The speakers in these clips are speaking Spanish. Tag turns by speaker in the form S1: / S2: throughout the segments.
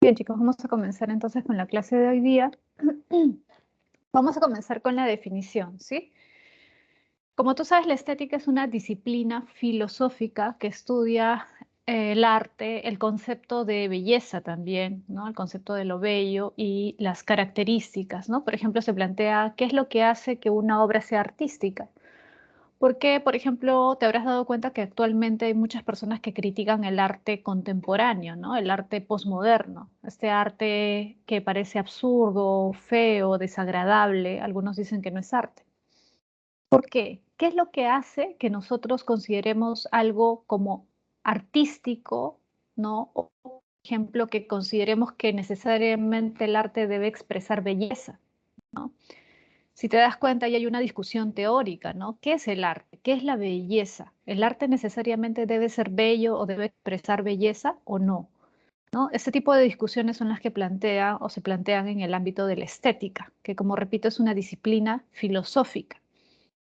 S1: Bien, chicos, vamos a comenzar entonces con la clase de hoy día. Vamos a comenzar con la definición, ¿sí? Como tú sabes, la estética es una disciplina filosófica que estudia el arte, el concepto de belleza también, ¿no? El concepto de lo bello y las características, ¿no? Por ejemplo, se plantea qué es lo que hace que una obra sea artística. Porque, por ejemplo, te habrás dado cuenta que actualmente hay muchas personas que critican el arte contemporáneo, ¿no? El arte posmoderno, este arte que parece absurdo, feo, desagradable. Algunos dicen que no es arte. ¿Por qué? ¿Qué es lo que hace que nosotros consideremos algo como artístico, ¿no? O, por ejemplo, que consideremos que necesariamente el arte debe expresar belleza, ¿no? Si te das cuenta, ya hay una discusión teórica, ¿no? ¿Qué es el arte? ¿Qué es la belleza? ¿El arte necesariamente debe ser bello o debe expresar belleza o no? ¿No? Este tipo de discusiones son las que plantea o se plantean en el ámbito de la estética, que como repito es una disciplina filosófica,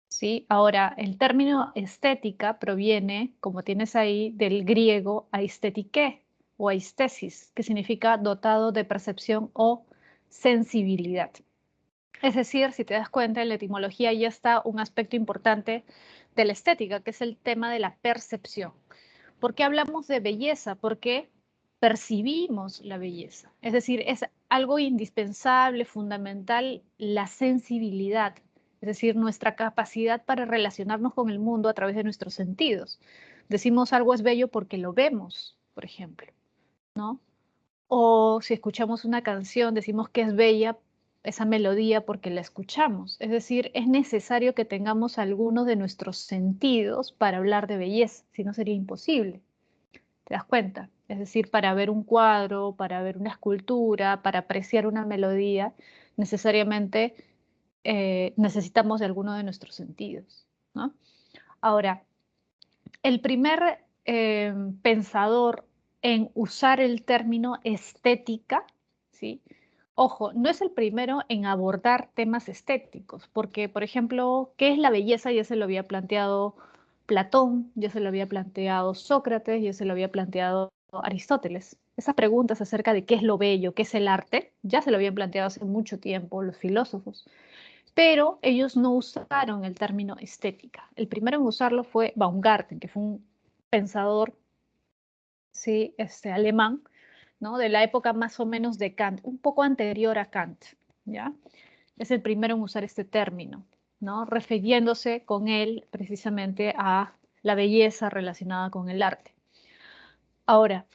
S1: ¿sí? Ahora, el término estética proviene, como tienes ahí, del griego aesthetique o aistesis, que significa dotado de percepción o sensibilidad. Es decir, si te das cuenta, en la etimología ya está un aspecto importante de la estética, que es el tema de la percepción. ¿Por qué hablamos de belleza? Porque percibimos la belleza. Es decir, es algo indispensable, fundamental, la sensibilidad, es decir, nuestra capacidad para relacionarnos con el mundo a través de nuestros sentidos. Decimos algo es bello porque lo vemos, por ejemplo, ¿no? O si escuchamos una canción, decimos que es bella esa melodía porque la escuchamos. Es decir, es necesario que tengamos algunos de nuestros sentidos para hablar de belleza, si no sería imposible. ¿Te das cuenta? Es decir, para ver un cuadro, para ver una escultura, para apreciar una melodía, necesariamente necesitamos de alguno de nuestros sentidos, ¿no? Ahora, el primer pensador en usar el término estética, ¿sí? Ojo, no es el primero en abordar temas estéticos, porque, por ejemplo, ¿qué es la belleza? Ya se lo había planteado Platón, ya se lo había planteado Sócrates, ya se lo había planteado Aristóteles. Esas preguntas acerca de qué es lo bello, qué es el arte, ya se lo habían planteado hace mucho tiempo los filósofos, pero ellos no usaron el término estética. El primero en usarlo fue Baumgarten, que fue un pensador, sí, alemán, ¿no? De la época más o menos de Kant, un poco anterior a Kant, ¿ya? Es el primero en usar este término, ¿no? Refiriéndose con él precisamente a la belleza relacionada con el arte. Ahora,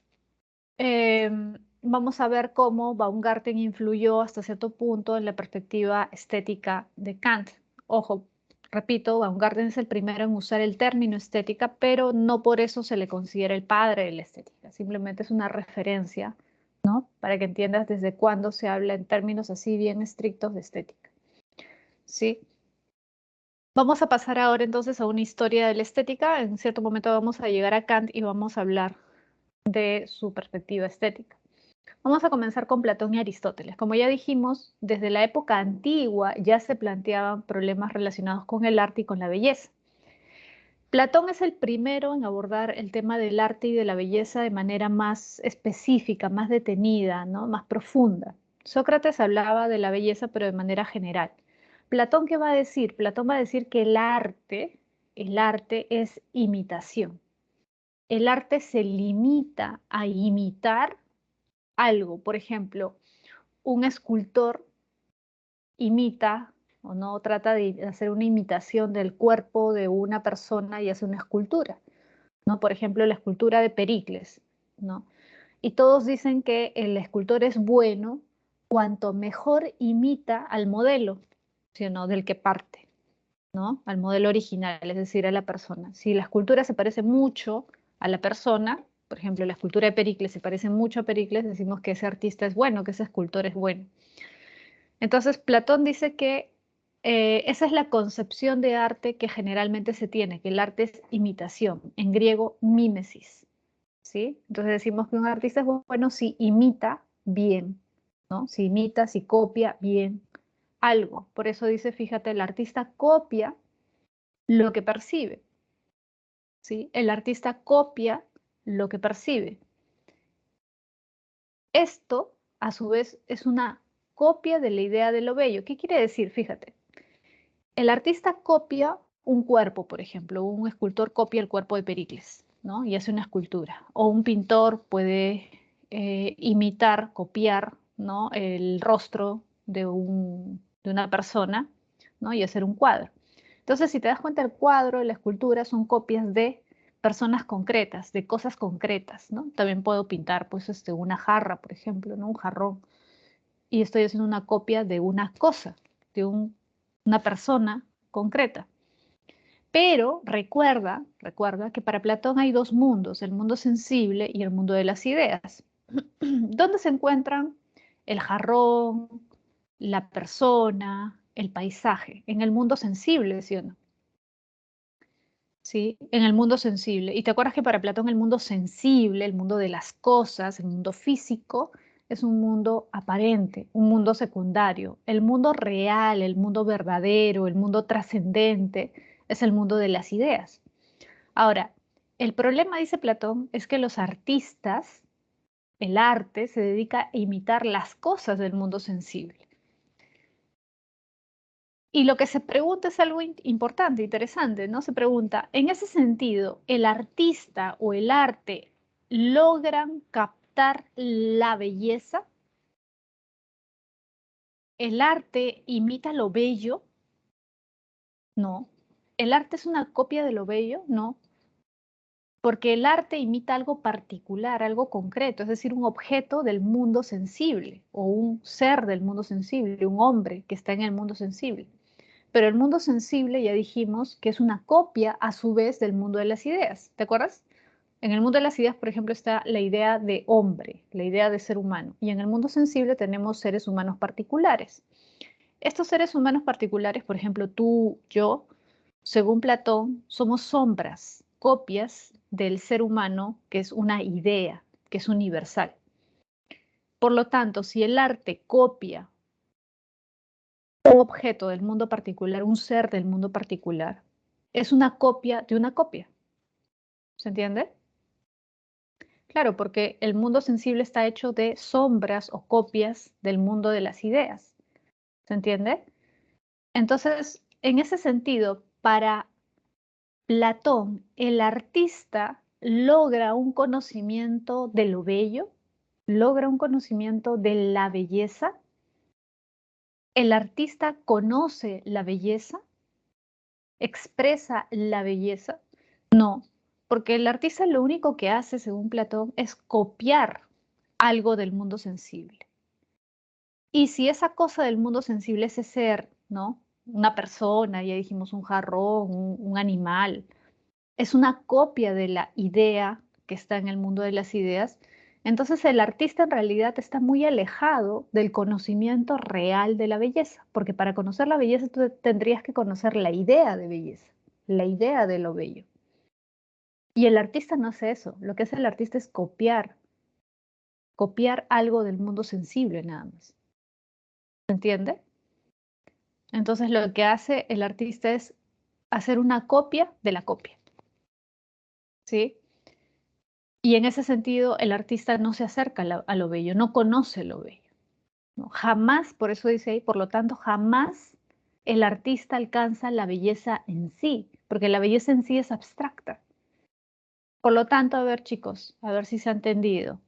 S1: vamos a ver cómo Baumgarten influyó hasta cierto punto en la perspectiva estética de Kant. Ojo, repito, Baumgarten es el primero en usar el término estética, pero no por eso se le considera el padre de la estética. Simplemente es una referencia, ¿no? Para que entiendas desde cuándo se habla en términos así bien estrictos de estética. ¿Sí? Vamos a pasar ahora entonces a una historia de la estética. En cierto momento vamos a llegar a Kant y vamos a hablar de su perspectiva estética. Vamos a comenzar con Platón y Aristóteles. Como ya dijimos, desde la época antigua ya se planteaban problemas relacionados con el arte y con la belleza. Platón es el primero en abordar el tema del arte y de la belleza de manera más específica, más detenida, ¿no? Más profunda. Sócrates hablaba de la belleza, pero de manera general. ¿Platón qué va a decir? Platón va a decir que el arte es imitación. El arte se limita a imitar algo. Por ejemplo, un escultor imita o no trata de hacer una imitación del cuerpo de una persona y hace una escultura, ¿no? Por ejemplo, la escultura de Pericles, ¿no? Y todos dicen que el escultor es bueno cuanto mejor imita al modelo, ¿sí o no? Del que parte, ¿no? Al modelo original, es decir, a la persona. Si la escultura se parece mucho a la persona, por ejemplo, la escultura de Pericles se parece mucho a Pericles, decimos que ese artista es bueno, que ese escultor es bueno. Entonces, Platón dice que esa es la concepción de arte que generalmente se tiene, que el arte es imitación, en griego mímesis, ¿sí? Entonces decimos que un artista es bueno si imita bien, ¿no? Si imita, si copia bien algo. Por eso dice, fíjate, el artista copia lo que percibe, ¿sí? El artista copia lo que percibe. Esto a su vez es una copia de la idea de lo bello. ¿Qué quiere decir? Fíjate, el artista copia un cuerpo, por ejemplo, un escultor copia el cuerpo de Pericles, ¿no? Y hace una escultura. O un pintor puede imitar, copiar, ¿no? El rostro de una persona, ¿no? Y hacer un cuadro. Entonces, si te das cuenta, el cuadro y la escultura son copias de personas concretas, de cosas concretas, ¿no? También puedo pintar, pues, una jarra, por ejemplo, ¿no? Un jarrón. Y estoy haciendo una copia de una cosa, de una persona concreta. Pero recuerda que para Platón hay dos mundos, el mundo sensible y el mundo de las ideas. ¿Dónde se encuentran el jarrón, la persona, el paisaje? En el mundo sensible, ¿sí o no? ¿Sí? En el mundo sensible. Y te acuerdas que para Platón el mundo sensible, el mundo de las cosas, el mundo físico, es un mundo aparente, un mundo secundario. El mundo real, el mundo verdadero, el mundo trascendente, es el mundo de las ideas. Ahora, el problema, dice Platón, es que los artistas, el arte, se dedica a imitar las cosas del mundo sensible. Y lo que se pregunta es algo importante, interesante, ¿no? Se pregunta, en ese sentido, ¿el artista o el arte logran captar la belleza? ¿El arte imita lo bello? No. ¿El arte es una copia de lo bello? No. Porque el arte imita algo particular, algo concreto, es decir, un objeto del mundo sensible o un ser del mundo sensible, un hombre que está en el mundo sensible. Pero el mundo sensible ya dijimos que es una copia a su vez del mundo de las ideas, ¿te acuerdas? En el mundo de las ideas, por ejemplo, está la idea de hombre, la idea de ser humano, y en el mundo sensible tenemos seres humanos particulares. Estos seres humanos particulares, por ejemplo, tú, yo, según Platón, somos sombras, copias del ser humano, que es una idea, que es universal. Por lo tanto, si el arte copia un objeto del mundo particular, un ser del mundo particular, es una copia de una copia. ¿Se entiende? Claro, porque el mundo sensible está hecho de sombras o copias del mundo de las ideas. ¿Se entiende? Entonces, en ese sentido, para Platón, el artista logra un conocimiento de lo bello, logra un conocimiento de la belleza. El artista conoce la belleza, expresa la belleza. No, porque el artista lo único que hace, según Platón, es copiar algo del mundo sensible. Y si esa cosa del mundo sensible, ese ser, ¿no? Una persona, ya dijimos un jarrón, un animal, es una copia de la idea que está en el mundo de las ideas, entonces el artista en realidad está muy alejado del conocimiento real de la belleza, porque para conocer la belleza tú tendrías que conocer la idea de belleza, la idea de lo bello. Y el artista no hace eso, lo que hace el artista es copiar algo del mundo sensible nada más. ¿Se entiende? Entonces lo que hace el artista es hacer una copia de la copia, ¿sí? Y en ese sentido, el artista no se acerca a lo bello, no conoce lo bello, ¿no? Jamás, por eso dice ahí, por lo tanto, jamás el artista alcanza la belleza en sí, porque la belleza en sí es abstracta. Por lo tanto, a ver chicos, a ver si se ha entendido.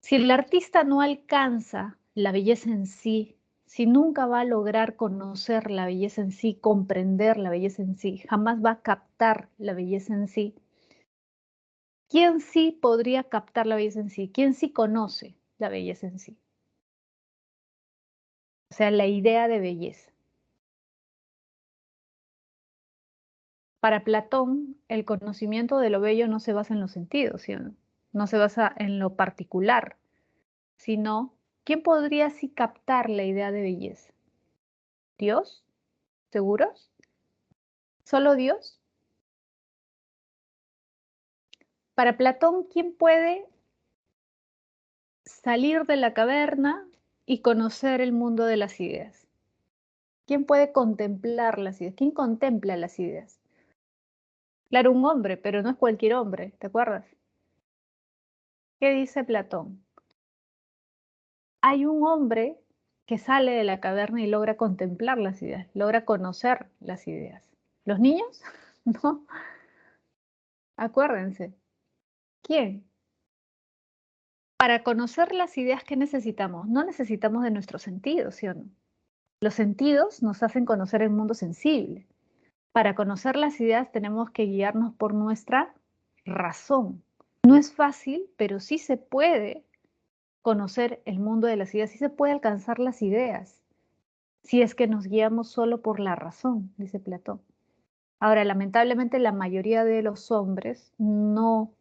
S1: Si el artista no alcanza la belleza en sí, si nunca va a lograr conocer la belleza en sí, comprender la belleza en sí, jamás va a captar la belleza en sí, ¿quién sí podría captar la belleza en sí? ¿Quién sí conoce la belleza en sí? O sea, la idea de belleza. Para Platón, el conocimiento de lo bello no se basa en los sentidos, ¿sí o no? No se basa en lo particular, sino, ¿quién podría sí captar la idea de belleza? ¿Dios? ¿Seguros? ¿Solo Dios? Para Platón, ¿quién puede salir de la caverna y conocer el mundo de las ideas? ¿Quién puede contemplar las ideas? ¿Quién contempla las ideas? Claro, un hombre, pero no es cualquier hombre, ¿te acuerdas? ¿Qué dice Platón? hay un hombre que sale de la caverna y logra contemplar las ideas, logra conocer las ideas. ¿Los niños? No, acuérdense. ¿Quién? Para conocer las ideas que necesitamos, no necesitamos de nuestros sentidos, ¿sí o no? Los sentidos nos hacen conocer el mundo sensible. Para conocer las ideas tenemos que guiarnos por nuestra razón. No es fácil, pero sí se puede conocer el mundo de las ideas, sí se puede alcanzar las ideas, si es que nos guiamos solo por la razón, dice Platón. Ahora, lamentablemente la mayoría de los hombres no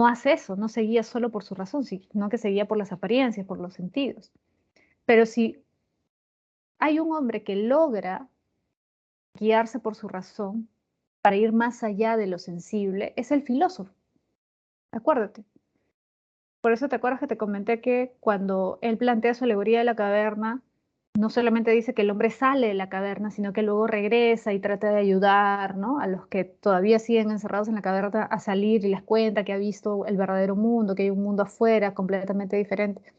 S1: hace eso, no se guía solo por su razón, sino que se guía por las apariencias, por los sentidos. Pero si hay un hombre que logra guiarse por su razón para ir más allá de lo sensible, es el filósofo. Acuérdate. Por eso te acuerdas que te comenté que cuando él plantea su alegoría de la caverna, no solamente dice que el hombre sale de la caverna, sino que luego regresa y trata de ayudar, ¿no?, a los que todavía siguen encerrados en la caverna a salir y les cuenta que ha visto el verdadero mundo, que hay un mundo afuera completamente diferente.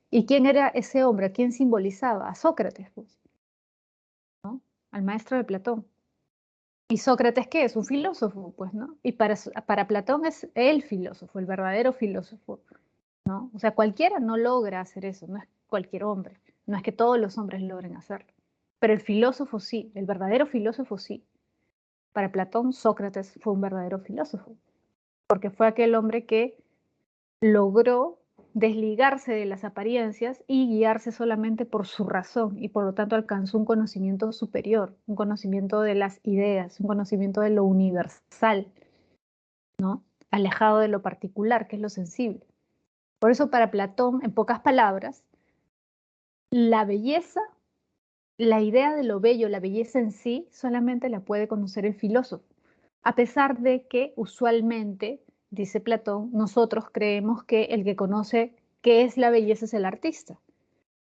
S1: ¿Y quién era ese hombre? ¿A quién simbolizaba? A Sócrates, pues, ¿no? Al maestro de Platón. ¿Y Sócrates qué es? Un filósofo, pues, ¿no? Y para Platón es el filósofo, el verdadero filósofo, ¿no? O sea, cualquiera no logra hacer eso, no es cualquier hombre, no es que todos los hombres logren hacerlo, pero el filósofo sí, el verdadero filósofo sí. Para Platón, Sócrates fue un verdadero filósofo, porque fue aquel hombre que logró desligarse de las apariencias y guiarse solamente por su razón y por lo tanto alcanzó un conocimiento superior, un conocimiento de las ideas, un conocimiento de lo universal, ¿no? Alejado de lo particular, que es lo sensible. Por eso para Platón, en pocas palabras, la belleza, la idea de lo bello, la belleza en sí, solamente la puede conocer el filósofo, a pesar de que usualmente, dice Platón, nosotros creemos que el que conoce qué es la belleza es el artista.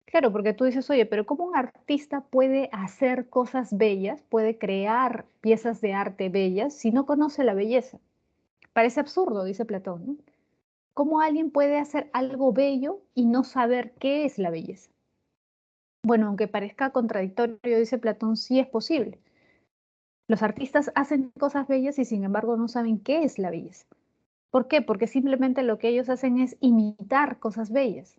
S1: Claro, porque tú dices, oye, pero ¿cómo un artista puede hacer cosas bellas, puede crear piezas de arte bellas si no conoce la belleza? Parece absurdo, dice Platón, ¿no? ¿Cómo alguien puede hacer algo bello y no saber qué es la belleza? Bueno, aunque parezca contradictorio, dice Platón, sí es posible. Los artistas hacen cosas bellas y sin embargo no saben qué es la belleza. ¿Por qué? Porque simplemente lo que ellos hacen es imitar cosas bellas.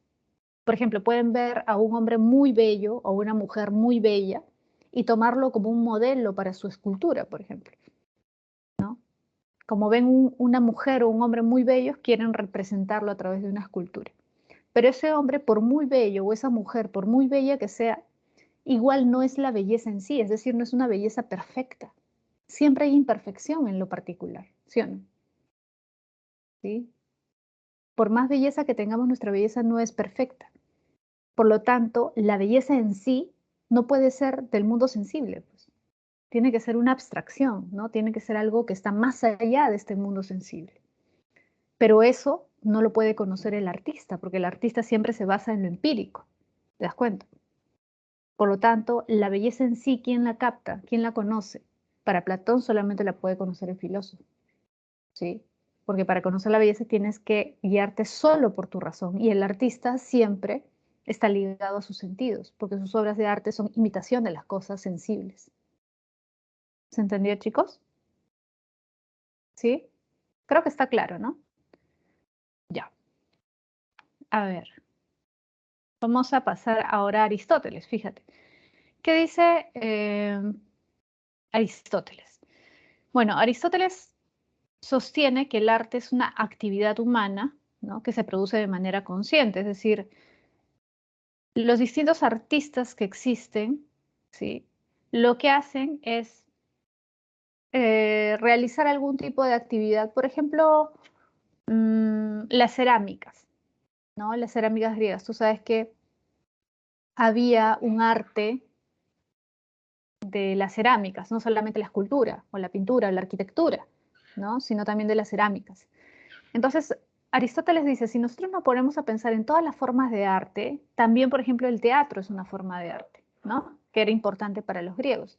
S1: Por ejemplo, pueden ver a un hombre muy bello o una mujer muy bella y tomarlo como un modelo para su escultura, por ejemplo, ¿no? Como ven una mujer o un hombre muy bellos, quieren representarlo a través de una escultura. Pero ese hombre, por muy bello, o esa mujer, por muy bella que sea, igual no es la belleza en sí, es decir, no es una belleza perfecta. Siempre hay imperfección en lo particular, ¿sí o no? ¿Sí? Por más belleza que tengamos, nuestra belleza no es perfecta. Por lo tanto, la belleza en sí no puede ser del mundo sensible, pues. Tiene que ser una abstracción, ¿no? Tiene que ser algo que está más allá de este mundo sensible. Pero eso no lo puede conocer el artista, porque el artista siempre se basa en lo empírico. ¿Te das cuenta? Por lo tanto, la belleza en sí, ¿quién la capta? ¿Quién la conoce? Para Platón solamente la puede conocer el filósofo, ¿sí? Porque para conocer la belleza tienes que guiarte solo por tu razón y el artista siempre está ligado a sus sentidos, porque sus obras de arte son imitación de las cosas sensibles. ¿Se entendió, chicos? ¿Sí? Creo que está claro, ¿no? Ya. A ver, vamos a pasar ahora a Aristóteles, fíjate. ¿Qué dice Aristóteles? Bueno, Aristóteles sostiene que el arte es una actividad humana, ¿no?, que se produce de manera consciente, es decir, los distintos artistas que existen, ¿sí?, lo que hacen es realizar algún tipo de actividad, por ejemplo, las cerámicas, ¿no? Las cerámicas griegas. Tú sabes que había un arte de las cerámicas, no solamente la escultura o la pintura o la arquitectura, ¿no?, sino también de las cerámicas. Entonces, Aristóteles dice, si nosotros nos ponemos a pensar en todas las formas de arte, también, por ejemplo, el teatro es una forma de arte, ¿no?, que era importante para los griegos.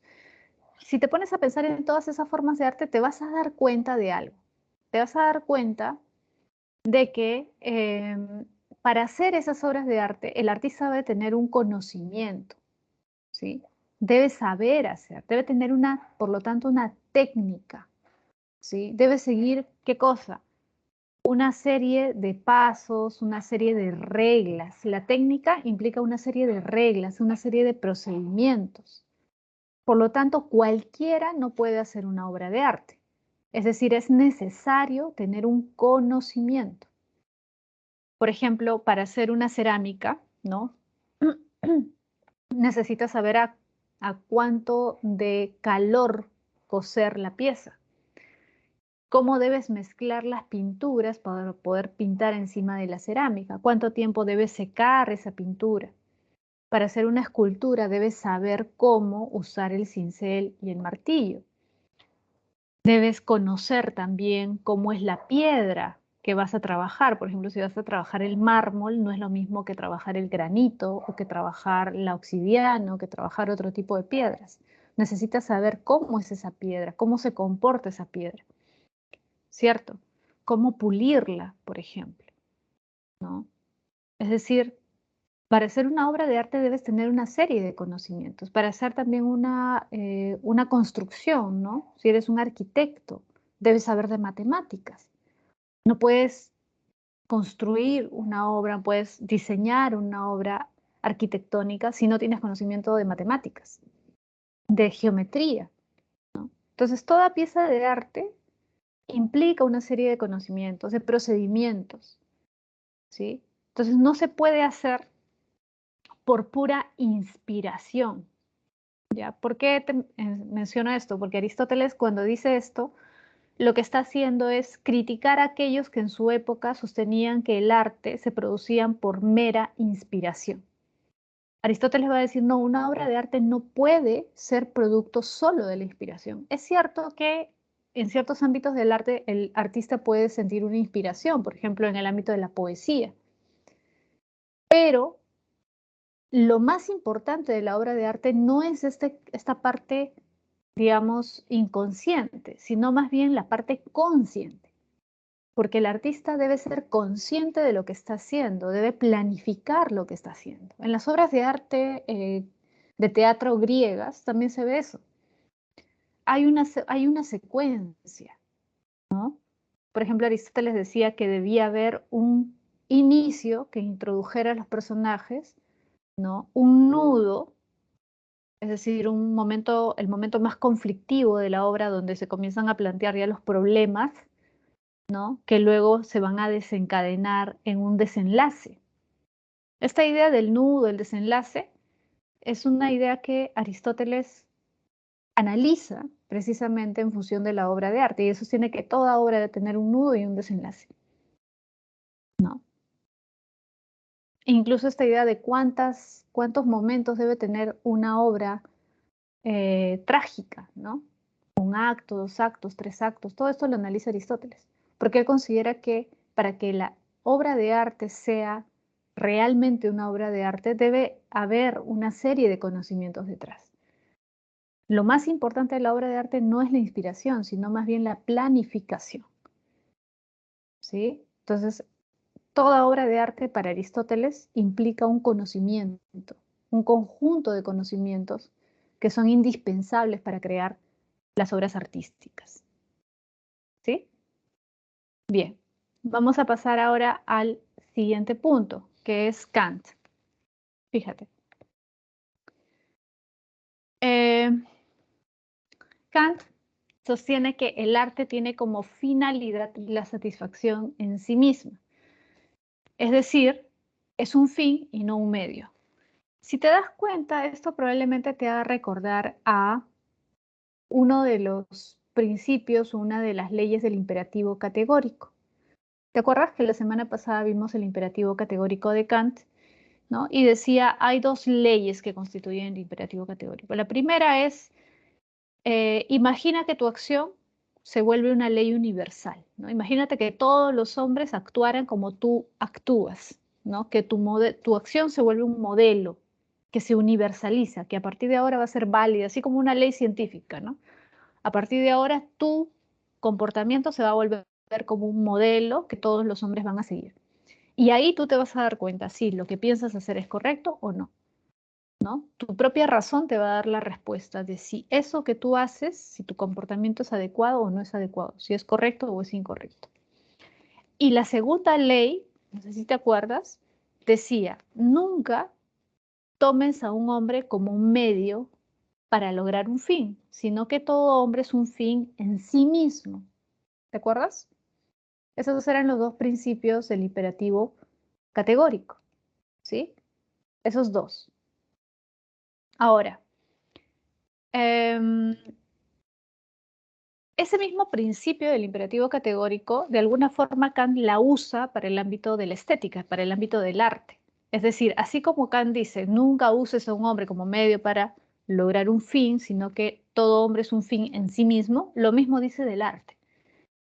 S1: Si te pones a pensar en todas esas formas de arte, te vas a dar cuenta de algo. Te vas a dar cuenta de que para hacer esas obras de arte, el artista debe tener un conocimiento, ¿sí? Debe saber hacer, debe tener por lo tanto, una técnica, ¿sí? Debe seguir, ¿qué cosa? Una serie de pasos, una serie de reglas. La técnica implica una serie de reglas, una serie de procedimientos. Por lo tanto, cualquiera no puede hacer una obra de arte. Es decir, es necesario tener un conocimiento. Por ejemplo, para hacer una cerámica, ¿no? Necesitas saber a cuánto de calor cocer la pieza. Cómo debes mezclar las pinturas para poder pintar encima de la cerámica. Cuánto tiempo debe secar esa pintura. Para hacer una escultura debes saber cómo usar el cincel y el martillo. Debes conocer también cómo es la piedra que vas a trabajar. Por ejemplo, si vas a trabajar el mármol, no es lo mismo que trabajar el granito o que trabajar la obsidiana o que trabajar otro tipo de piedras. Necesitas saber cómo es esa piedra, cómo se comporta esa piedra, ¿cierto? Cómo pulirla, por ejemplo, ¿no? Es decir, para hacer una obra de arte debes tener una serie de conocimientos. Para hacer también una construcción, ¿no? Si eres un arquitecto, debes saber de matemáticas. No puedes construir una obra, puedes diseñar una obra arquitectónica si no tienes conocimiento de matemáticas, de geometría, ¿no? Entonces, toda pieza de arte implica una serie de conocimientos, de procedimientos, ¿sí? Entonces, no se puede hacer por pura inspiración, ¿ya? ¿Por qué menciono esto? Porque Aristóteles, cuando dice esto, lo que está haciendo es criticar a aquellos que en su época sostenían que el arte se producía por mera inspiración. Aristóteles va a decir, no, una obra de arte no puede ser producto solo de la inspiración. Es cierto que en ciertos ámbitos del arte el artista puede sentir una inspiración, por ejemplo, en el ámbito de la poesía, pero lo más importante de la obra de arte no es esta parte, digamos, inconsciente, sino más bien la parte consciente, porque el artista debe ser consciente de lo que está haciendo, debe planificar lo que está haciendo. En las obras de arte de teatro griegas también se ve eso. Hay una secuencia, ¿no? Por ejemplo, Aristóteles decía que debía haber un inicio que introdujera a los personajes, ¿no? Un nudo, es decir, el momento más conflictivo de la obra donde se comienzan a plantear ya los problemas, ¿no? Que luego se van a desencadenar en un desenlace. Esta idea del nudo, el desenlace, es una idea que Aristóteles analiza precisamente en función de la obra de arte, y eso tiene que toda obra debe tener un nudo y un desenlace, ¿no? Incluso esta idea de cuántos momentos debe tener una obra trágica, ¿no? Un acto, dos actos, tres actos, todo esto lo analiza Aristóteles, porque él considera que para que la obra de arte sea realmente una obra de arte, debe haber una serie de conocimientos detrás. Lo más importante de la obra de arte no es la inspiración, sino más bien la planificación, ¿sí? Entonces, toda obra de arte para Aristóteles implica un conocimiento, un conjunto de conocimientos que son indispensables para crear las obras artísticas, ¿sí? Bien, vamos a pasar ahora al siguiente punto, que es Kant. Fíjate. Eh, Kant sostiene que el arte tiene como finalidad la satisfacción en sí misma. Es decir, es un fin y no un medio. Si te das cuenta, esto probablemente te haga recordar a uno de los principios, una de las leyes del imperativo categórico. ¿Te acuerdas que la semana pasada vimos el imperativo categórico de Kant, ¿no? Y decía, hay dos leyes que constituyen el imperativo categórico. La primera es, imagina que tu acción se vuelve una ley universal, ¿no? Imagínate que todos los hombres actuaran como tú actúas, ¿no? Que tu acción se vuelve un modelo que se universaliza, que a partir de ahora va a ser válida, así como una ley científica, ¿no? A partir de ahora tu comportamiento se va a volver como un modelo que todos los hombres van a seguir. Y ahí tú te vas a dar cuenta si lo que piensas hacer es correcto o no, ¿no? Tu propia razón te va a dar la respuesta de si eso que tú haces, si tu comportamiento es adecuado o no es adecuado, si es correcto o es incorrecto. Y la segunda ley, no sé si te acuerdas, decía, nunca tomes a un hombre como un medio para lograr un fin, sino que todo hombre es un fin en sí mismo. ¿Te acuerdas? Esos eran los dos principios del imperativo categórico, ¿sí? Esos dos. Ahora, em, ese mismo principio del imperativo categórico, de alguna forma Kant la usa para el ámbito de la estética, para el ámbito del arte. Es decir, así como Kant dice, nunca uses a un hombre como medio para lograr un fin, sino que todo hombre es un fin en sí mismo, lo mismo dice del arte.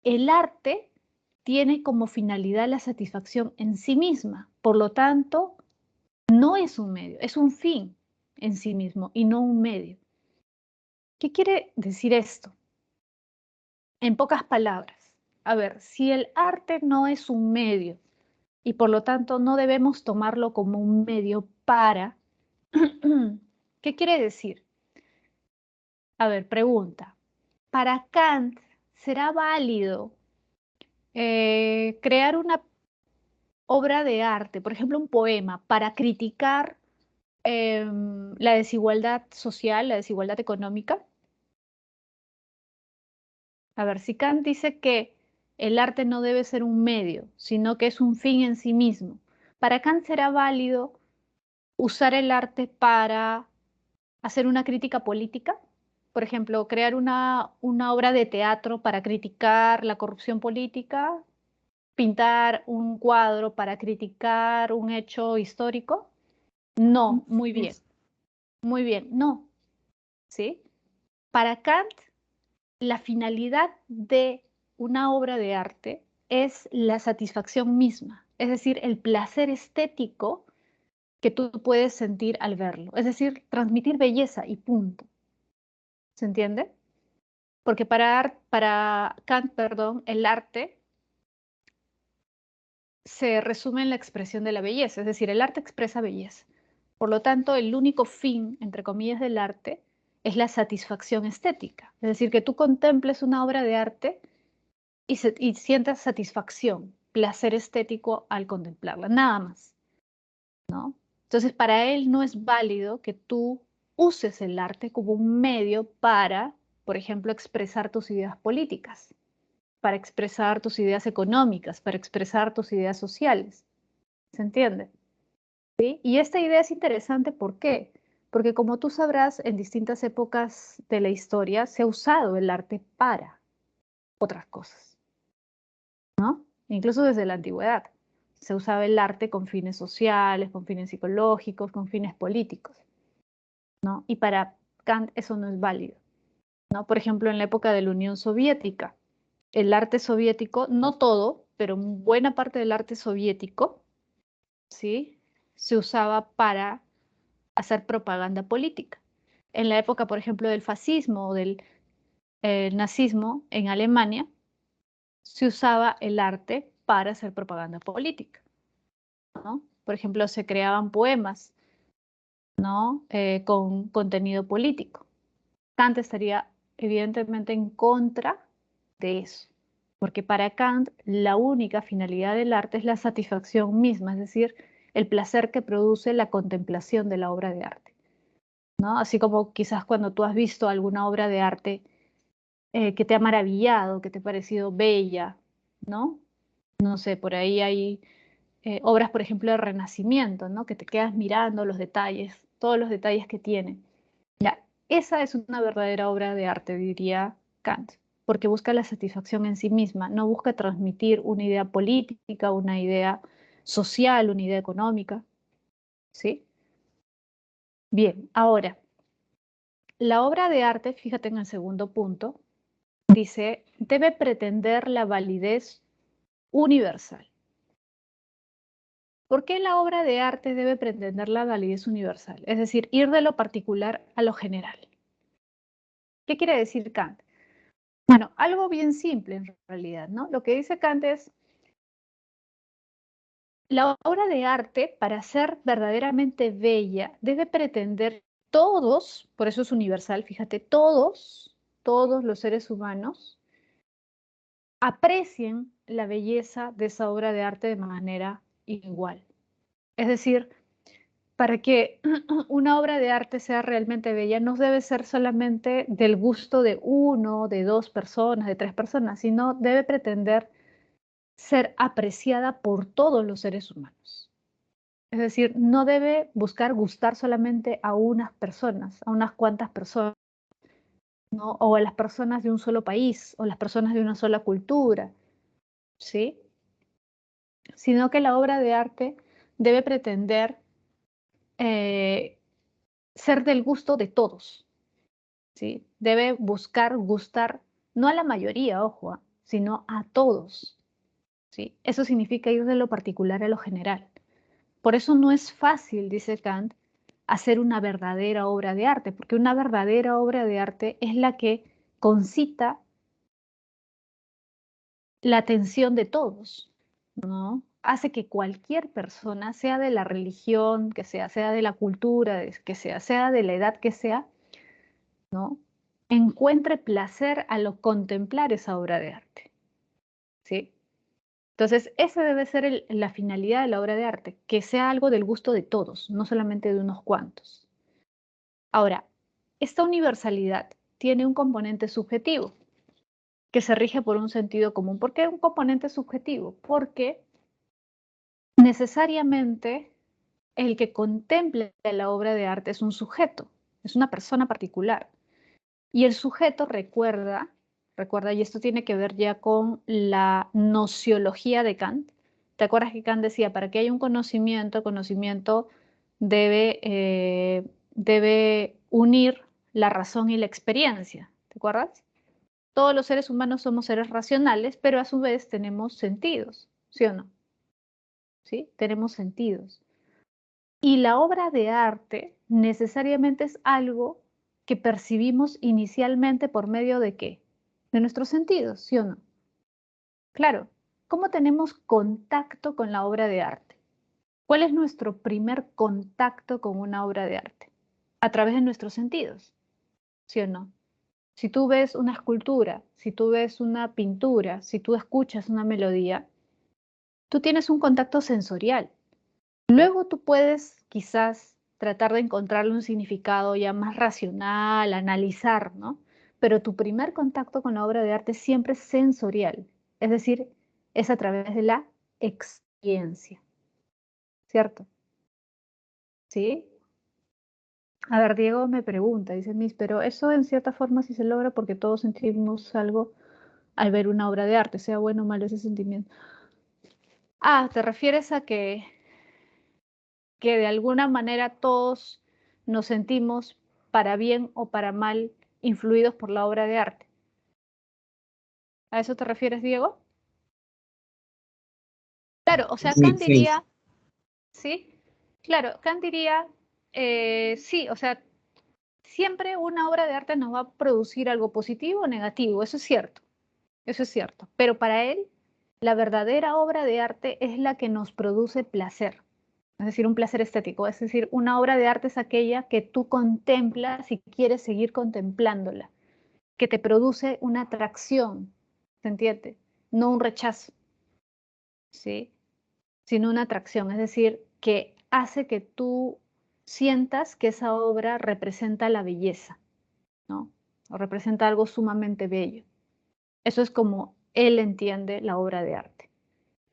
S1: El arte tiene como finalidad la satisfacción en sí misma, por lo tanto, no es un medio, es un fin en sí mismo y no un medio. ¿Qué quiere decir esto? En pocas palabras, a ver, si el arte no es un medio y por lo tanto no debemos tomarlo como un medio para, ¿qué quiere decir? A ver, pregunta. Para Kant, ¿será válido crear una obra de arte, por ejemplo, un poema, para criticar la desigualdad social, la desigualdad económica? A ver, si Kant dice que el arte no debe ser un medio, sino que es un fin en sí mismo, ¿para Kant será válido usar el arte para hacer una crítica política? Por ejemplo, crear una obra de teatro para criticar la corrupción política, pintar un cuadro para criticar un hecho histórico. No, muy bien, no, ¿sí? Para Kant, la finalidad de una obra de arte es la satisfacción misma, es decir, el placer estético que tú puedes sentir al verlo, es decir, transmitir belleza y punto. ¿Se entiende? Porque para Kant, perdón, el arte se resume en la expresión de la belleza, es decir, el arte expresa belleza. Por lo tanto, el único fin, entre comillas, del arte es la satisfacción estética, es decir, que tú contemples una obra de arte y sientas satisfacción, placer estético al contemplarla, nada más, ¿no? Entonces, para él no es válido que tú uses el arte como un medio para, por ejemplo, expresar tus ideas políticas, para expresar tus ideas económicas, para expresar tus ideas sociales. ¿Se entiende? ¿Sí? Y esta idea es interesante, ¿por qué? Porque como tú sabrás, en distintas épocas de la historia se ha usado el arte para otras cosas, ¿no? Incluso desde la antigüedad. Se usaba el arte con fines sociales, con fines psicológicos, con fines políticos, ¿no? Y para Kant eso no es válido, ¿no? Por ejemplo, en la época de la Unión Soviética, el arte soviético, no todo, pero buena parte del arte soviético, ¿sí? Se usaba para hacer propaganda política. En la época, por ejemplo, del fascismo o del nazismo en Alemania, se usaba el arte para hacer propaganda política, ¿no? Por ejemplo, se creaban poemas, ¿no? Con contenido político. Kant estaría evidentemente en contra de eso, porque para Kant la única finalidad del arte es la satisfacción misma, es decir, el placer que produce la contemplación de la obra de arte, ¿no? Así como quizás cuando tú has visto alguna obra de arte que te ha maravillado, que te ha parecido bella, ¿no? No sé, por ahí hay obras, por ejemplo, de Renacimiento, ¿no? Que te quedas mirando los detalles, todos los detalles que tiene. Ya, esa es una verdadera obra de arte, diría Kant, porque busca la satisfacción en sí misma, no busca transmitir una idea política, una idea social, una idea económica, ¿sí? Bien, ahora, la obra de arte, fíjate en el segundo punto, dice, debe pretender la validez universal. ¿Por qué la obra de arte debe pretender la validez universal? Es decir, ir de lo particular a lo general. ¿Qué quiere decir Kant? Bueno, algo bien simple en realidad, ¿no? Lo que dice Kant es, La obra de arte, para ser verdaderamente bella, debe pretender todos, por eso es universal, fíjate, todos los seres humanos aprecien la belleza de esa obra de arte de manera igual. Es decir, para que una obra de arte sea realmente bella, no debe ser solamente del gusto de uno, de dos personas, de tres personas, sino debe pretender ser apreciada por todos los seres humanos. Es decir, no debe buscar gustar solamente a unas personas, a unas cuantas personas, ¿no? O a las personas de un solo país, o las personas de una sola cultura, ¿sí? Sino que la obra de arte debe pretender eh, ser del gusto de todos, ¿sí? Debe buscar gustar no a la mayoría, ojo, sino a todos, ¿sí? Eso significa ir de lo particular a lo general. Por eso no es fácil, dice Kant, hacer una verdadera obra de arte, porque una verdadera obra de arte es la que concita la atención de todos, ¿no? Hace que cualquier persona, sea de la religión que sea de la cultura que sea de la edad que sea, ¿no? Encuentre placer a lo contemplar esa obra de arte, ¿sí? Entonces, esa debe ser la finalidad de la obra de arte, que sea algo del gusto de todos, no solamente de unos cuantos. Ahora, esta universalidad tiene un componente subjetivo que se rige por un sentido común. ¿Por qué un componente subjetivo? Porque necesariamente el que contempla la obra de arte es un sujeto, es una persona particular. Y el sujeto recuerda, y esto tiene que ver ya con la nociología de Kant. ¿Te acuerdas que Kant decía, para que haya un conocimiento, conocimiento debe unir la razón y la experiencia? ¿Te acuerdas? Todos los seres humanos somos seres racionales, pero a su vez tenemos sentidos, ¿sí o no? ¿Sí? Tenemos sentidos. Y la obra de arte necesariamente es algo que percibimos inicialmente por medio de qué? De nuestros sentidos, ¿sí o no? Claro, ¿cómo tenemos contacto con la obra de arte? ¿Cuál es nuestro primer contacto con una obra de arte? A través de nuestros sentidos, ¿sí o no? Si tú ves una escultura, si tú ves una pintura, si tú escuchas una melodía, tú tienes un contacto sensorial. Luego tú puedes quizás tratar de encontrarle un significado ya más racional, analizar, ¿no? Pero tu primer contacto con la obra de arte siempre es sensorial, es decir, es a través de la experiencia, ¿cierto? ¿Sí? A ver, Diego me pregunta, dice Miss, pero eso en cierta forma sí se logra porque todos sentimos algo al ver una obra de arte, sea bueno o malo ese sentimiento. Ah, ¿te refieres a que de alguna manera todos nos sentimos, para bien o para mal, influidos por la obra de arte? ¿A eso te refieres, Diego? Claro, o sea,
S2: Sí,
S1: Kant
S2: sí,
S1: diría, ¿sí? Claro, Kant diría, sí, o sea, siempre una obra de arte nos va a producir algo positivo o negativo, eso es cierto, pero para él, la verdadera obra de arte es la que nos produce placer. Es decir, un placer estético, es decir, una obra de arte es aquella que tú contemplas y quieres seguir contemplándola, que te produce una atracción, ¿se entiende? No un rechazo, ¿sí? Sino una atracción, es decir, que hace que tú sientas que esa obra representa la belleza, ¿no? O representa algo sumamente bello. Eso es como él entiende la obra de arte,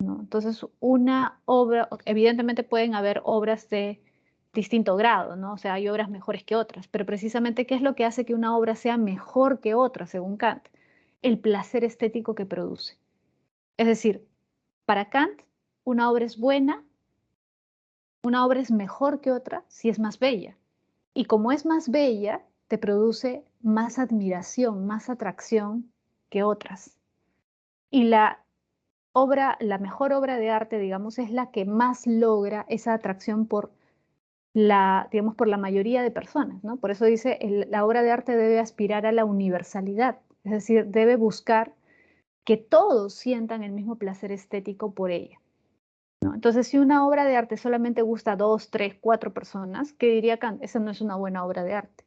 S1: ¿no? Entonces, una obra, evidentemente pueden haber obras de distinto grado, ¿no? O sea, hay obras mejores que otras, pero precisamente, ¿qué es lo que hace que una obra sea mejor que otra, según Kant? El placer estético que produce. Es decir, para Kant, una obra es buena, una obra es mejor que otra si es más bella. Y como es más bella, te produce más admiración, más atracción que otras. Y la mejor obra de arte, digamos, es la que más logra esa atracción por digamos, por la mayoría de personas, ¿no? Por eso dice, la obra de arte debe aspirar a la universalidad, es decir, debe buscar que todos sientan el mismo placer estético por ella. ¿no? Entonces, si una obra de arte solamente gusta a 2, 3, 4 personas, ¿qué diría Kant? Esa no es una buena obra de arte,